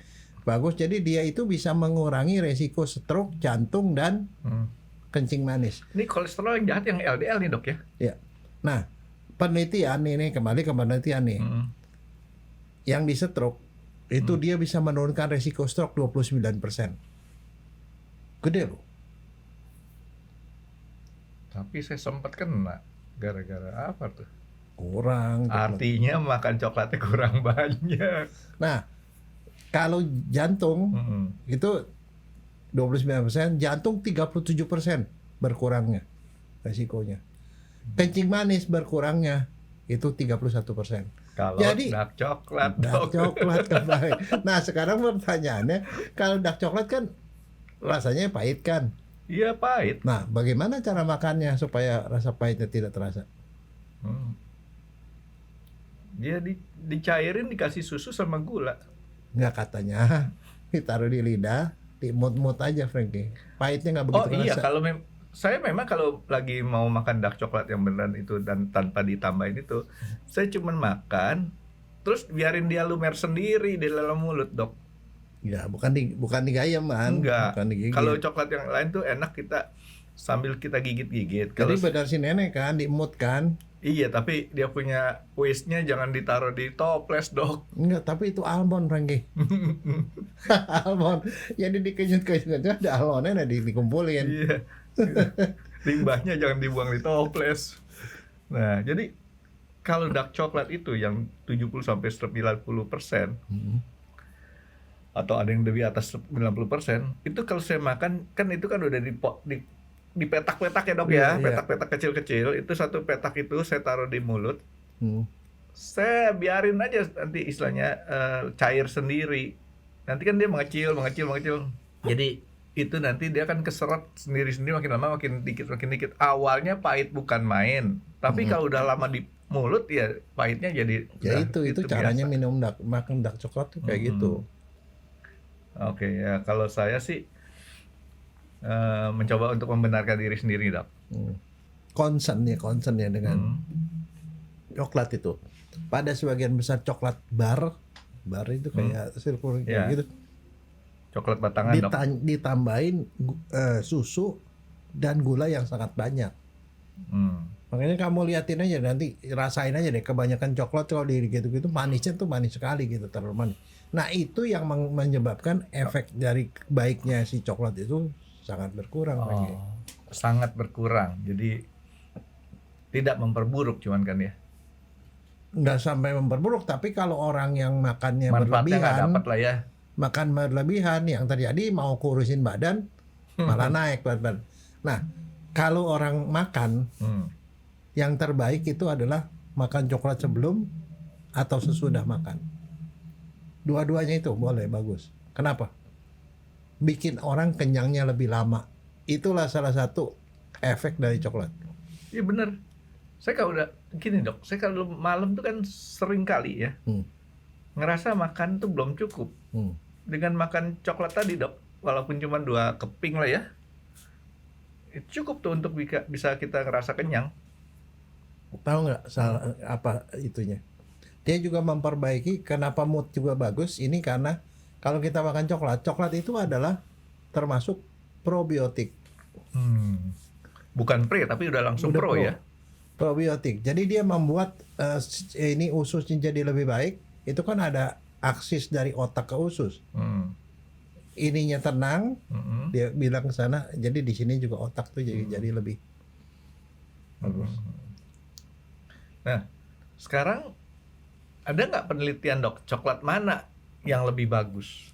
bagus. Jadi dia itu bisa mengurangi resiko stroke, jantung dan kencing manis. Ini kolesterol yang jahat yang LDL nih dok ya? Ya. Nah penelitian ini kembali ke penelitian nih, yang di stroke itu dia bisa menurunkan resiko stroke 29%. Gede loh. Tapi saya sempat kena gara-gara apa tuh? Kurang. Artinya makan coklatnya kurang banyak. Nah, kalau jantung itu 29%, jantung 37% berkurangnya resikonya. Kencing manis berkurangnya itu 31%. Kalau jadi dark coklat, dark coklat kembali. Nah, sekarang pertanyaannya, kalau dark coklat kan rasanya pahit kan? Iya, pahit. Nah, bagaimana cara makannya supaya rasa pahitnya tidak terasa? Dia dicairin, dikasih susu sama gula. Nggak, katanya ditaruh di lidah, dimut-mut aja Frankie. Pahitnya nggak begitu iya, terasa. kalau saya memang kalau lagi mau makan dark coklat yang beneran itu dan tanpa ditambahin itu, saya cuman makan terus biarin dia lumer sendiri di dalam mulut, dok. Ya, bukan digayam kan? Enggak. Bukan digigit. Kalau coklat yang lain tuh enak kita sambil kita gigit-gigit. Jadi benar si nenek kan, dimut kan? Iya, tapi dia punya waste-nya jangan ditaruh di toples, Dok. Enggak, tapi itu almond, Frankie. Almond. Jadi dikenyut-kenyut ada almondnya, dikumpulin. Iya. Limbahnya jangan dibuang di toples. Nah, jadi kalau dark coklat itu yang 70-90%, atau ada yang lebih atas 90%, itu kalau saya makan, kan itu kan udah di petak-petak ya, Dok, ya. Iya. Petak-petak kecil-kecil, itu satu petak itu saya taruh di mulut. Saya biarin aja nanti istilahnya cair sendiri. Nanti kan dia mengecil. Jadi itu nanti dia akan keserap sendiri-sendiri, makin lama makin dikit. Awalnya pahit bukan main, tapi kalau udah lama di mulut ya pahitnya jadi. Ya itu caranya biasa. makan dark coklat tuh kayak gitu. Oke, ya kalau saya sih mencoba untuk membenarkan diri sendiri, Dok. Concern ya dengan coklat itu. Pada sebagian besar coklat bar itu kayak sirkulasi kayak gitu. Coklat batangan, Dok. Ditambahin susu dan gula yang sangat banyak. Makanya kamu liatin aja, nanti rasain aja deh, kebanyakan coklat kalau gitu-gitu manisnya tuh manis sekali gitu, terlalu manis. Nah itu yang menyebabkan efek dari baiknya si coklat itu sangat berkurang. Sangat berkurang. Jadi tidak memperburuk cuman kan ya. Nggak sampai memperburuk, tapi kalau orang yang makannya Manfaatnya nggak berlebihan, dapat lah ya. makan berlebihan, yang terjadi mau kurusin badan malah naik berat badan. Nah kalau orang makan, yang terbaik itu adalah makan coklat sebelum atau sesudah makan. Dua-duanya itu boleh, bagus. Kenapa? Bikin orang kenyangnya lebih lama. Itulah salah satu efek dari coklat. Iya bener. Saya kalau udah gini, Dok, saya kalau malam tuh kan sering kali ya ngerasa makan tuh belum cukup. Dengan makan coklat tadi, Dok, walaupun cuma 2 keping lah ya, itu cukup tuh untuk bisa kita ngerasa kenyang. Tahu nggak salah apa itunya? Dia juga memperbaiki, kenapa mood juga bagus. Ini karena kalau kita makan coklat itu adalah termasuk probiotik. Bukan pre, tapi udah langsung pro ya. Probiotik. Jadi dia membuat ini ususnya jadi lebih baik. Itu kan ada aksis dari otak ke usus. Ininya tenang, dia bilang ke sana. Jadi di sini juga otak tuh jadi lebih bagus. Nah, sekarang ada nggak penelitian, Dok, coklat mana yang lebih bagus?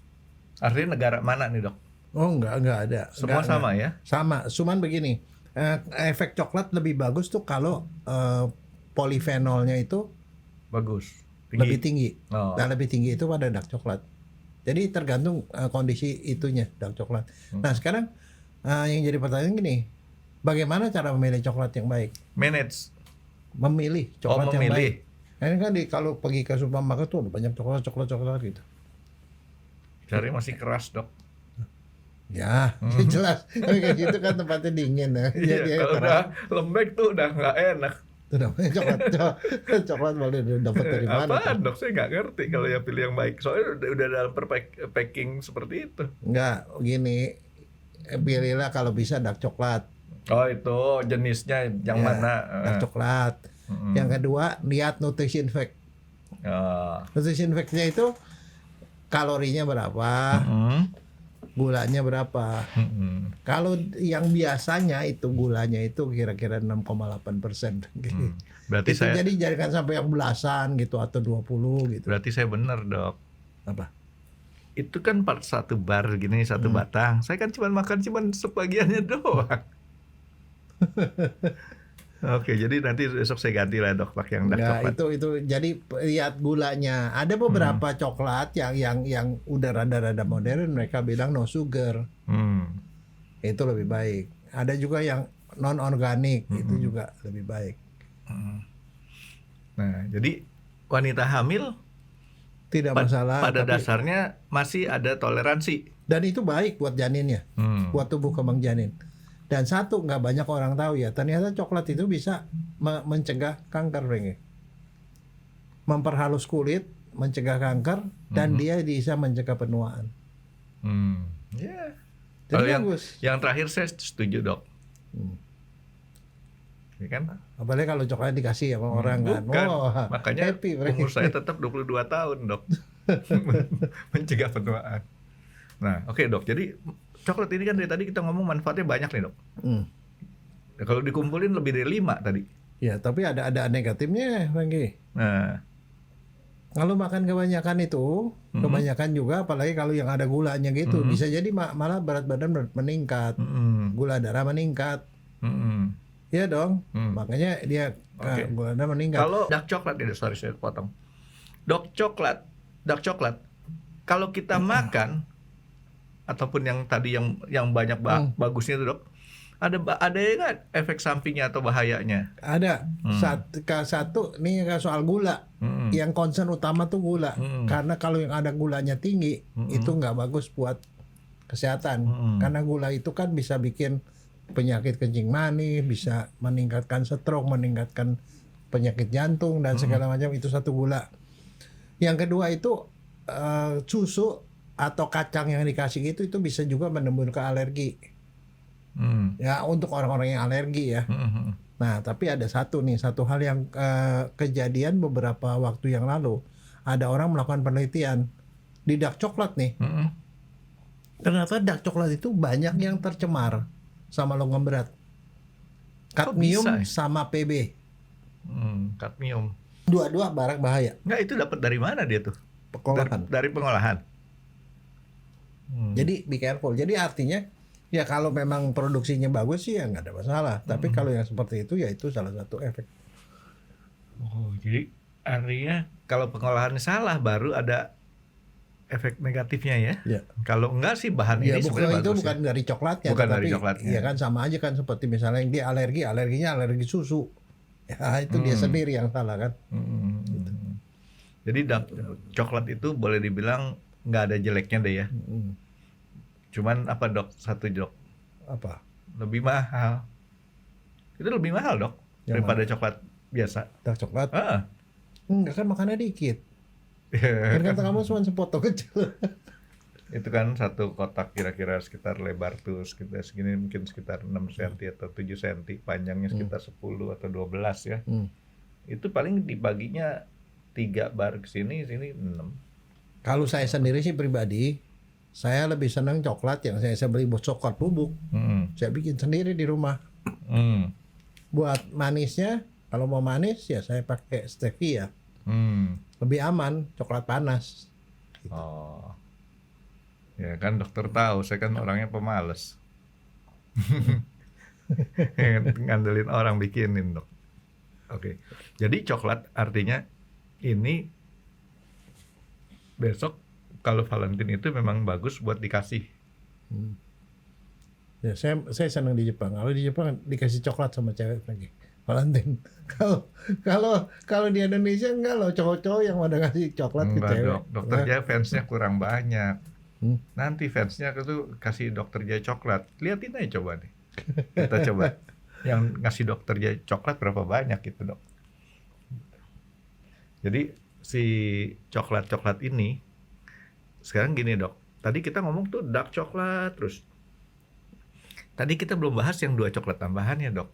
Artinya negara mana nih, Dok? Oh enggak ada. Semua sama ya? Sama, cuman begini, efek coklat lebih bagus tuh kalau polifenolnya itu Bagus. lebih tinggi. Oh. Nah lebih tinggi itu pada dark coklat. Jadi tergantung kondisi itunya dark coklat. Nah sekarang yang jadi pertanyaan gini, bagaimana cara memilih coklat yang baik? Manage. Memilih coklat yang memilih. baik. Ini kan kalau pergi ke supermarket tuh ada banyak coklat gitu. Cari masih keras, Dok. Ya, jelas. Kayak gitu kan tempatnya dingin ya. Iya, kalau udah lembek tuh udah nggak enak. Itu namanya coklat boleh dapat dari mana? Apaan, Dok? Saya nggak ngerti kalau yang pilih yang baik. Soalnya udah dalam packing seperti itu. Enggak, gini. Pilihlah kalau bisa dark coklat. Oh, itu jenisnya yang mana? Dark coklat. Yang kedua, lihat nutrition fact. Nutrition fact-nya itu kalorinya berapa, gulanya berapa. Kalau yang biasanya itu gulanya itu kira-kira 6,8%. Berarti itu jadi jangan sampai yang belasan gitu atau 20 gitu. Berarti saya benar, Dok. Apa? Itu kan satu bar gini, satu batang. Saya kan makan sebagiannya doang. Oke, jadi nanti besok saya ganti lah, Dok, pakai yang dark coklat. Itu jadi lihat gulanya. Ada beberapa coklat yang udah rada-rada modern, mereka bilang no sugar. Itu lebih baik. Ada juga yang non organik, itu juga lebih baik. Nah, jadi wanita hamil tidak masalah. Pada dasarnya masih ada toleransi. Dan itu baik buat janinnya, buat tubuh kembang janin. Dan satu, nggak banyak orang tahu ya, ternyata coklat itu bisa mencegah kanker, memperhalus kulit, mencegah kanker, dan dia bisa mencegah penuaan. Yeah. Jadi Kalau bagus. yang terakhir saya setuju, Dok. ya kan? Apalagi kalau coklat dikasih sama orang kan. Bukan. Wah, Makanya happy, umur saya tetap 22 tahun, Dok. Mencegah penuaan. Nah, oke, Dok. Jadi coklat ini kan dari tadi kita ngomong manfaatnya banyak nih, Dok. Nah, kalau dikumpulin lebih dari 5 tadi. Ya, tapi ada negatifnya, Franky. Nah, Kalau makan kebanyakan itu, kebanyakan juga, apalagi kalau yang ada gulanya gitu, bisa jadi malah berat badan meningkat, gula darah meningkat. Iya dong, makanya dia gula darah meningkat. kalau dark coklat, sorry saya potong. Dark coklat, kalau kita makan ataupun yang tadi yang banyak bagusnya itu, Dok, ada nggak efek sampingnya atau bahayanya? Ada satu nih soal gula, yang concern utama tuh gula, karena kalau yang ada gulanya tinggi itu nggak bagus buat kesehatan, karena gula itu kan bisa bikin penyakit kencing manis, bisa meningkatkan stroke, meningkatkan penyakit jantung dan segala macam, itu satu gula. Yang kedua itu susu atau kacang yang dikasih itu bisa juga menimbulkan alergi. Ya untuk orang-orang yang alergi ya. Nah tapi ada satu hal yang kejadian beberapa waktu yang lalu, ada orang melakukan penelitian di dark coklat nih. Ternyata dark coklat itu banyak yang tercemar sama logam berat, kadmium sama PB. Kadmium. Dua-dua barang bahaya. Nggak, itu dapat dari mana dia tuh? Pengolahan. Dari pengolahan. Jadi be careful. Jadi artinya ya kalau memang produksinya bagus sih ya nggak ada masalah. Tapi kalau yang seperti itu ya itu salah satu efek. Oh, jadi artinya kalau pengolahannya salah baru ada efek negatifnya ya? Ya. Kalau enggak sih bahan ini sebenarnya itu bagus bukan dari coklatnya. Bukan tapi, dari coklatnya. Ya kan sama aja kan, seperti misalnya yang dia alerginya alergi susu. Ya itu dia sendiri yang salah kan. Gitu. Jadi coklat itu boleh dibilang nggak ada jeleknya deh ya. Cuman apa, Dok? Satu, Dok. Apa? Lebih mahal. Itu lebih mahal, Dok, daripada coklat biasa. Dark coklat? Enggak kan makannya dikit. Kan kata kamu cuma sepotong kecil. Itu kan satu kotak kira-kira sekitar lebar tuh sekitar segini, mungkin sekitar 6 cm atau 7 cm, panjangnya sekitar 10 atau 12 ya. Itu paling dibaginya 3 bar ke sini 6. Kalau saya sendiri sih pribadi, saya lebih senang coklat yang saya beli coklat bubuk. Saya bikin sendiri di rumah. Buat manisnya, kalau mau manis ya saya pakai stevia. Lebih aman, coklat panas. Gitu. Oh. Ya kan dokter tahu, saya kan orangnya pemalas. Ngandelin orang bikinin, Dok. Oke. Jadi coklat artinya ini besok kalau Valentine itu memang bagus buat dikasih. Ya saya senang di Jepang. Kalau di Jepang dikasih coklat sama cewek lagi. Valentine. Kalau di Indonesia enggak loh, cowok-cowok yang pada ngasih coklat ke cewek. Dokter Jaya fansnya kurang banyak. Nanti fansnya itu kasih dokter Jaya coklat. Lihatin aja coba nih. Kita coba. Yang ngasih dokter Jaya coklat berapa banyak gitu, Dok. Jadi si coklat-coklat ini sekarang gini, Dok. Tadi kita ngomong tuh dark coklat terus. Tadi kita belum bahas yang 2 coklat tambahannya, Dok.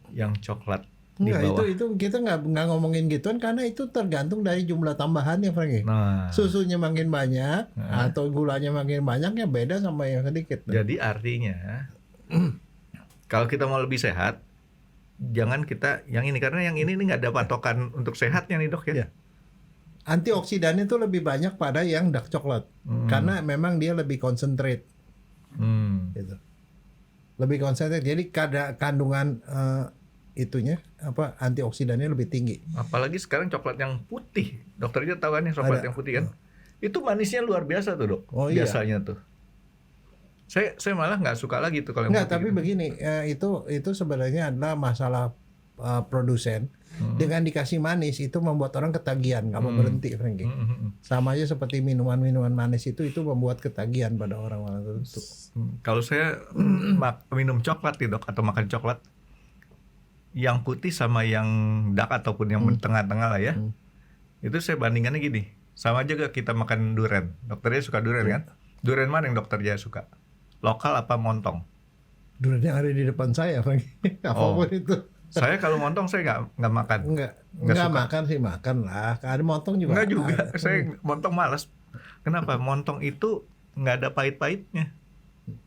Yang coklat di bawah. Itu kita nggak ngomongin gituan karena itu tergantung dari jumlah tambahannya, Franky. Nah, susunya makin banyak atau gulanya makin banyak ya beda sama yang sedikit. Jadi artinya kalau kita mau lebih sehat, jangan kita yang ini, karena yang ini nggak ada patokan untuk sehatnya nih, Dok ya. Antioksidannya itu lebih banyak pada yang dark coklat karena memang dia lebih concentrate. Gitu. Lebih konsentrasi, jadi kandungan itunya antioksidannya lebih tinggi. Apalagi sekarang coklat yang putih, dokternya tahu kan yang coklat yang putih kan, itu manisnya luar biasa tuh, Dok. Biasanya tuh. Saya malah nggak suka lagi tuh kalau yang putih. Tapi gitu. Begini, itu sebenarnya adalah masalah produsen. Dengan dikasih manis itu membuat orang ketagihan, nggak mau berhenti, Franky. Sama aja seperti minuman manis itu membuat ketagihan pada orang-orang tertentu. Kalau saya minum coklat nih, Dok, atau makan coklat, yang putih sama yang dark ataupun yang tengah-tengah lah ya, itu saya bandingkannya gini, sama aja gak kita makan durian. Dokternya suka durian kan? Durian mana yang dokter Jaya suka? Lokal apa montong? Durian yang ada di depan saya, Franky. Apapun itu. Saya kalau montong saya nggak makan. Nggak makan sih, makan lah. Ada montong juga. Nggak juga. Saya montong malas. Kenapa? Montong itu nggak ada pahit-pahitnya.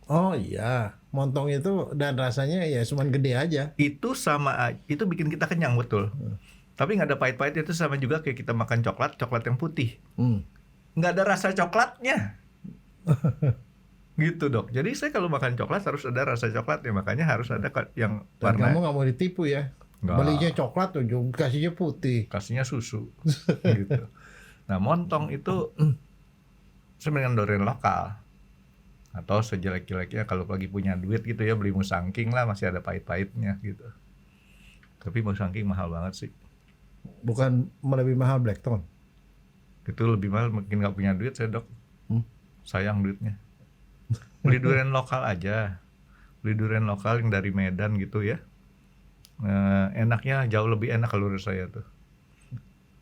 Oh iya, montong itu dan rasanya ya cuman gede aja. Itu itu bikin kita kenyang betul. Tapi nggak ada pahit-pahitnya, itu sama juga kayak kita makan coklat yang putih. Nggak ada rasa coklatnya. Gitu dok. Jadi saya kalau makan coklat harus ada rasa coklatnya, makanya harus ada yang Dan warna. kamu nggak mau ditipu ya? Nggak. Belinya coklat tuh, kasihnya putih. Kasihnya susu. Gitu. Nah montong itu sebenarnya durian lokal. Atau sejelek-jeleknya kalau lagi punya duit gitu ya, beli musangking lah, masih ada pahit-pahitnya gitu. Tapi musangking mahal banget sih. Bukan lebih mahal Blackton? Itu lebih mahal, mungkin nggak punya duit saya dok. Sayang duitnya. Beli durian lokal aja. Beli durian lokal yang dari Medan gitu ya. Enaknya jauh lebih enak kalau menurut saya tuh.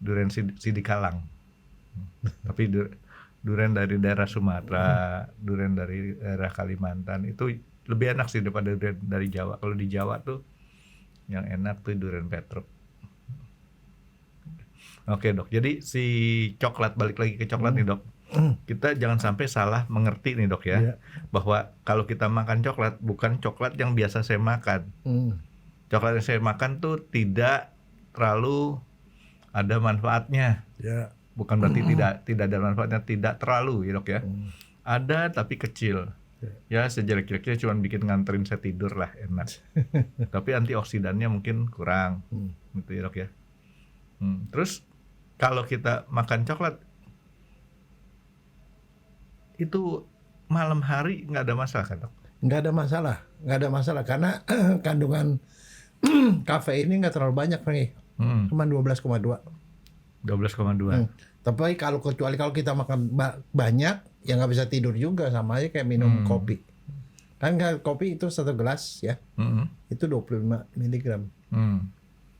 Durian Sidikalang. Tapi durian dari daerah Sumatera, durian dari daerah Kalimantan itu lebih enak sih daripada durian dari Jawa. Kalau di Jawa tuh yang enak tuh durian Petruk. Oke dok, jadi si coklat, balik lagi ke coklat nih dok. Kita jangan sampai salah mengerti nih dok ya, bahwa kalau kita makan coklat bukan coklat yang biasa saya makan. Coklat yang saya makan tuh tidak terlalu ada manfaatnya. Bukan berarti tidak ada manfaatnya, tidak terlalu ya dok ya. Ada tapi kecil. Ya sejelek-jeleknya cuma bikin nganterin saya tidur lah, enak. Tapi antioksidannya mungkin kurang, gitu ya dok ya. Terus kalau kita makan coklat itu malam hari nggak ada masalah kan dok? Nggak ada masalah karena kandungan kafein ini nggak terlalu banyak nih, cuma 12,2. 12,2. Tapi kecuali kalau kita makan banyak, ya nggak bisa tidur juga, sama aja kayak minum kopi. Kan kopi itu 1 gelas ya, itu 25 mg.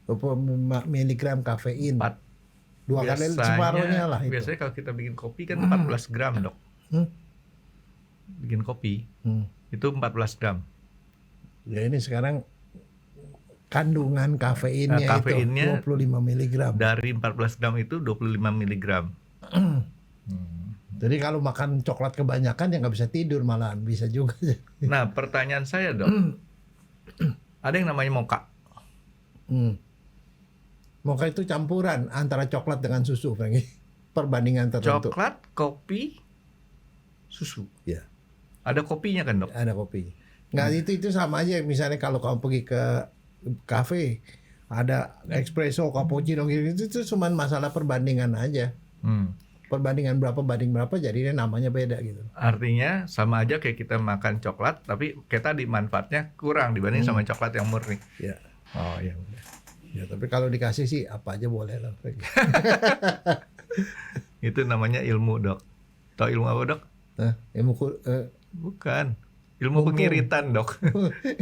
25 mg kafein. 2 kali separuhnya lah itu. Biasanya kalau kita bikin kopi kan 14 gram dok. Bikin kopi itu 14 gram. Ya ini sekarang kandungan kafeinnya itu 25 mg. Dari 14 gram itu 25 mg. Jadi kalau makan coklat kebanyakan ya nggak bisa tidur, malahan bisa juga. Nah pertanyaan saya dok, ada yang namanya mocha. Mocha itu campuran antara coklat dengan susu, Franky. Perbandingan tertentu. Coklat, kopi, susu. Ya. Ada kopinya kan dok? Ada kopi. Nggak, itu sama aja. Misalnya kalau kamu pergi ke kafe, ada espresso, cappuccino gitu, itu cuma masalah perbandingan aja. Perbandingan berapa banding berapa, jadinya namanya beda gitu. Artinya sama aja kayak kita makan coklat, tapi kayak tadi manfaatnya kurang dibanding sama coklat yang murni. Ya. Oh iya. Ya, tapi kalau dikasih sih apa aja boleh lah. Itu namanya ilmu dok. Tahu ilmu apa dok? Bukan. Ilmu mumpung. pengiritan dok.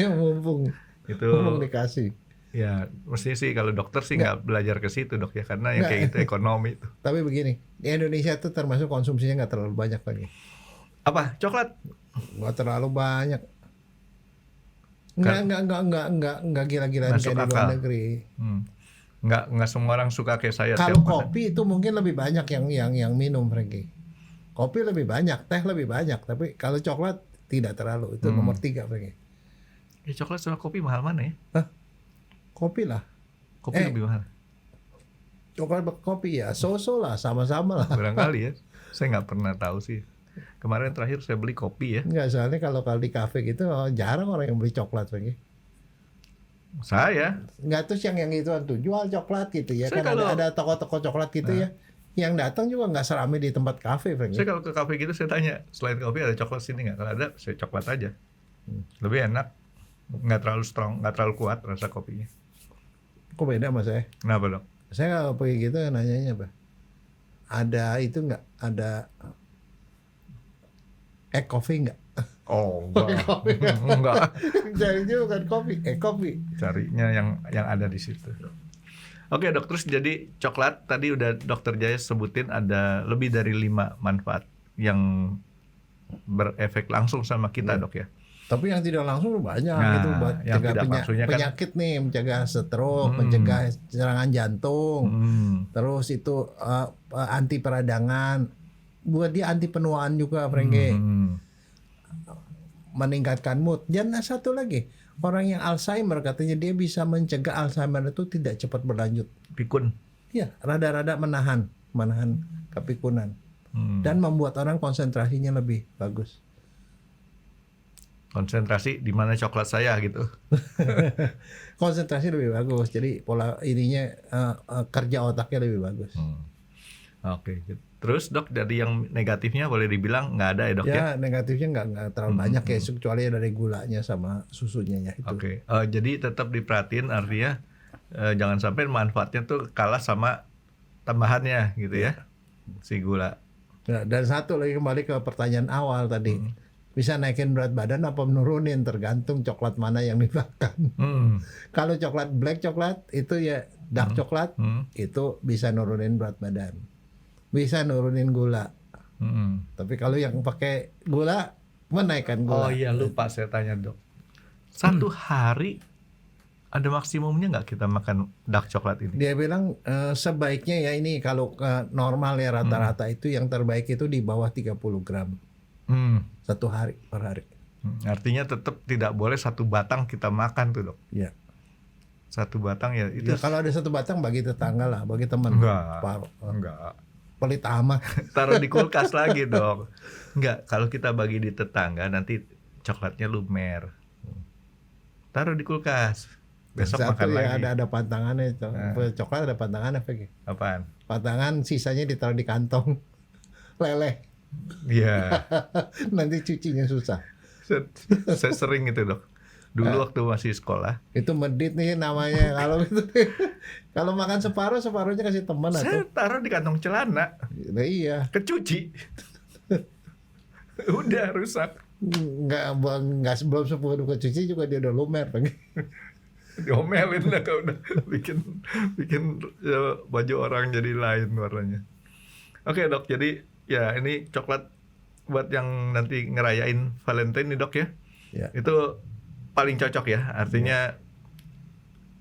Ya mumpung. Itu. Mumpung dikasih. Ya mestinya sih kalau dokter sih nggak belajar ke situ dok ya, karena yang kayak gitu ekonomi itu. Tapi begini, di Indonesia tuh termasuk konsumsinya nggak terlalu banyak lagi. Apa? Coklat? Nggak terlalu banyak. Nggak gila-gilaan kayak di luar negeri. Nggak semua orang suka kayak saya. Kalau kopi itu mungkin lebih banyak yang minum, Franky. Kopi lebih banyak, teh lebih banyak, tapi kalau coklat tidak terlalu. Itu nomor 3, Franky. Coklat sama kopi mahal mana ya? Kopi lah. Kopi lebih mahal. Coklat kopi ya, so-so lah, sama-sama lah. Barangkali ya. Saya nggak pernah tahu sih. Kemarin terakhir saya beli kopi ya. Enggak, soalnya kalau di kafe gitu jarang orang yang beli coklat, Franky. Saya nggak, terus yang gituan tuh jual coklat gitu ya. Saya Kan kalau, ada toko-toko coklat gitu ya. Yang datang juga nggak seramai di tempat kafe, Franky. Saya kalau ke kafe gitu saya tanya, selain kopi ada coklat sini nggak? Kalau ada, saya coklat aja. Lebih enak, nggak terlalu strong, nggak terlalu kuat rasa kopinya. Kok beda sama saya? Kenapa dok? Saya kalau pergi gitu nanyanya apa? Ada itu nggak? Ada coffee nggak? Oh enggak. Enggak. Carinya bukan kopi, kopi. Carinya yang ada di situ. Oke dok, terus jadi coklat tadi udah dokter Jaya sebutin ada lebih dari 5 manfaat yang berefek langsung sama kita dok ya. Tapi yang tidak langsung banyak Nah, itu buat yang mencegah tidak langsungnya kan- penyakit nih, mencegah stroke, mencegah serangan jantung, terus itu anti peradangan, buat dia anti penuaan juga, Frankie. Meningkatkan mood. Dan satu lagi, orang yang Alzheimer katanya dia bisa mencegah Alzheimer itu tidak cepat berlanjut. Pikun. Ya, rada-rada menahan kepikunan. Dan membuat orang konsentrasinya lebih bagus. Konsentrasi di mana coklat saya gitu. Konsentrasi lebih bagus. Jadi pola ininya kerja otaknya lebih bagus. Oke. Terus dok, dari yang negatifnya boleh dibilang nggak ada ya dok ya? Ya, negatifnya nggak terlalu banyak ya, kecuali dari gulanya sama susunya ya itu. Oke. Jadi tetap diperhatiin, artinya jangan sampai manfaatnya tuh kalah sama tambahannya gitu ya, si gula. Nah, dan satu lagi, kembali ke pertanyaan awal tadi, bisa naikin berat badan apa menurunin, tergantung coklat mana yang dimakan. Kalau coklat black coklat itu ya dark coklat itu bisa nurunin berat badan, bisa nurunin gula. Tapi kalau yang pakai gula menaikkan gula. Oh iya, lupa saya tanya dok. Satu hari ada maksimumnya nggak kita makan dark coklat ini? Dia bilang sebaiknya ya ini kalau normal ya rata-rata itu yang terbaik itu di bawah 30 gram. Satu hari per hari. Artinya tetap tidak boleh satu batang kita makan tuh dok. Ya. Satu batang ya itu. Ya, kalau ada satu batang bagi tetangga lah, bagi teman. Enggak. Pelit amat. Taruh di kulkas lagi dok. Enggak, kalau kita bagi di tetangga nanti coklatnya lumer. Taruh di kulkas. Besok Satu makan ya, lagi. ada pantangannya. Coklat ada pantangannya apa? Apaan? Pantangan sisanya ditaruh di kantong. Leleh. Iya. Nanti cucinya susah. Saya sering gitu dok. Dulu waktu masih sekolah. Itu medit nih namanya. Kalau itu, kalau makan separuhnya kasih teman Saya atau. taruh di kantong celana. Nah, iya. Kecuci. Udah rusak. Nggak sebelum 10 kecuci juga dia udah lumer. Diomelin lah kalau udah bikin ya, baju orang jadi lain warnanya. Oke dok, jadi ya ini coklat buat yang nanti ngerayain Valentine nih dok ya. Ya. Itu paling cocok ya, artinya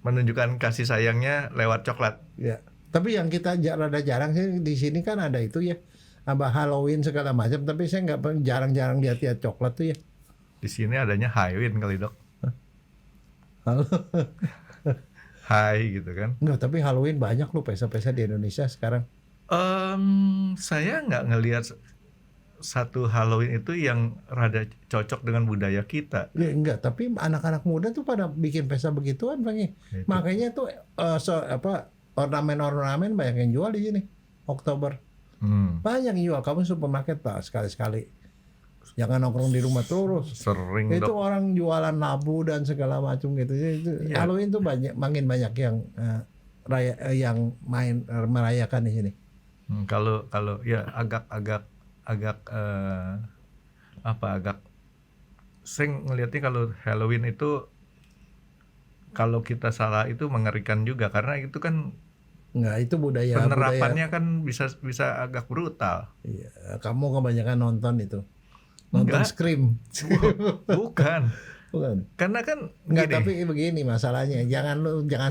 menunjukkan kasih sayangnya lewat coklat. Ya. Tapi yang kita rada jarang sih di sini kan ada itu ya, apa Halloween segala macam. Tapi saya nggak jarang-jarang lihat ya coklat tuh ya. Di sini adanya Halloween kali dok. Halo. Hai gitu kan. Nggak, tapi Halloween banyak loh pesta-pesta di Indonesia sekarang. Saya nggak ngelihat satu Halloween itu yang rada cocok dengan budaya kita. Ya, enggak, tapi anak-anak muda tuh pada bikin pesta begituan, Bang. Makanya tuh ornamen-ornamen banyak yang jual di sini. Oktober. Banyak yang jual. Kamu supermarket Pak sekali-sekali. Jangan nongkrong di rumah terus. Sering Itu dok. orang jualan labu dan segala macam gitu. Itu Iya. Halloween tuh makin banyak yang yang merayakan di sini. Kalau ya agak saya ngelihatnya kalau Halloween itu kalau kita salah itu mengerikan juga, karena itu kan Enggak, itu budaya. penerapannya kan bisa agak brutal. Iya, kamu kebanyakan nonton itu. Nonton Enggak. Scream. Bukan. Bukan. Karena kan Enggak, gini, tapi begini masalahnya. Jangan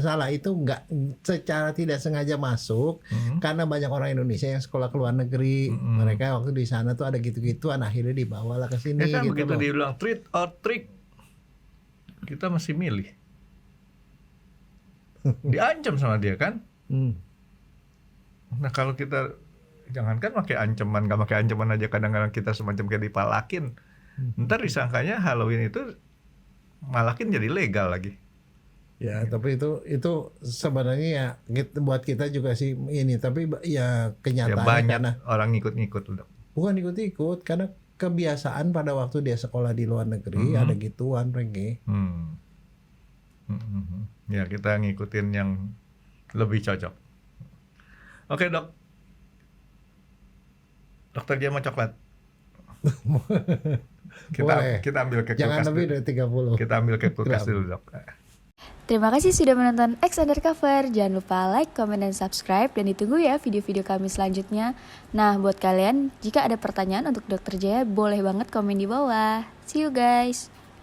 salah, itu enggak secara tidak sengaja masuk karena banyak orang Indonesia yang sekolah ke luar negeri. Mereka waktu di sana tuh ada gitu-gituan, akhirnya dibawalah ke sini ya kan gitu begitu loh. dibilang treat or trick, kita masih milih. Diancam sama dia kan. Nah kalau kita jangankan pakai ancaman, nggak pakai ancaman aja kadang-kadang kita semacam kayak dipalakin. Ntar disangkanya Halloween itu malakin jadi legal lagi. Ya, tapi itu sebenarnya ya buat kita juga sih ini, tapi ya Ya kenyataannya banyak karena orang ngikut-ngikut udah. bukan ikut-ikut, karena kebiasaan pada waktu dia sekolah di luar negeri ada gituan, Renggi. Ya kita ngikutin yang lebih cocok. Oke dok. Dokter dia mau coklat. Boleh. Kita ambil ke Jangan kulkas lebih dulu. dari 30. Kita ambil ke kulkas dulu dok. Terima kasih sudah menonton X Undercover. Jangan lupa like, comment, dan subscribe. Dan ditunggu ya video-video kami selanjutnya. Nah, buat kalian, jika ada pertanyaan untuk Dr. Jaya, boleh banget komen di bawah. See you guys!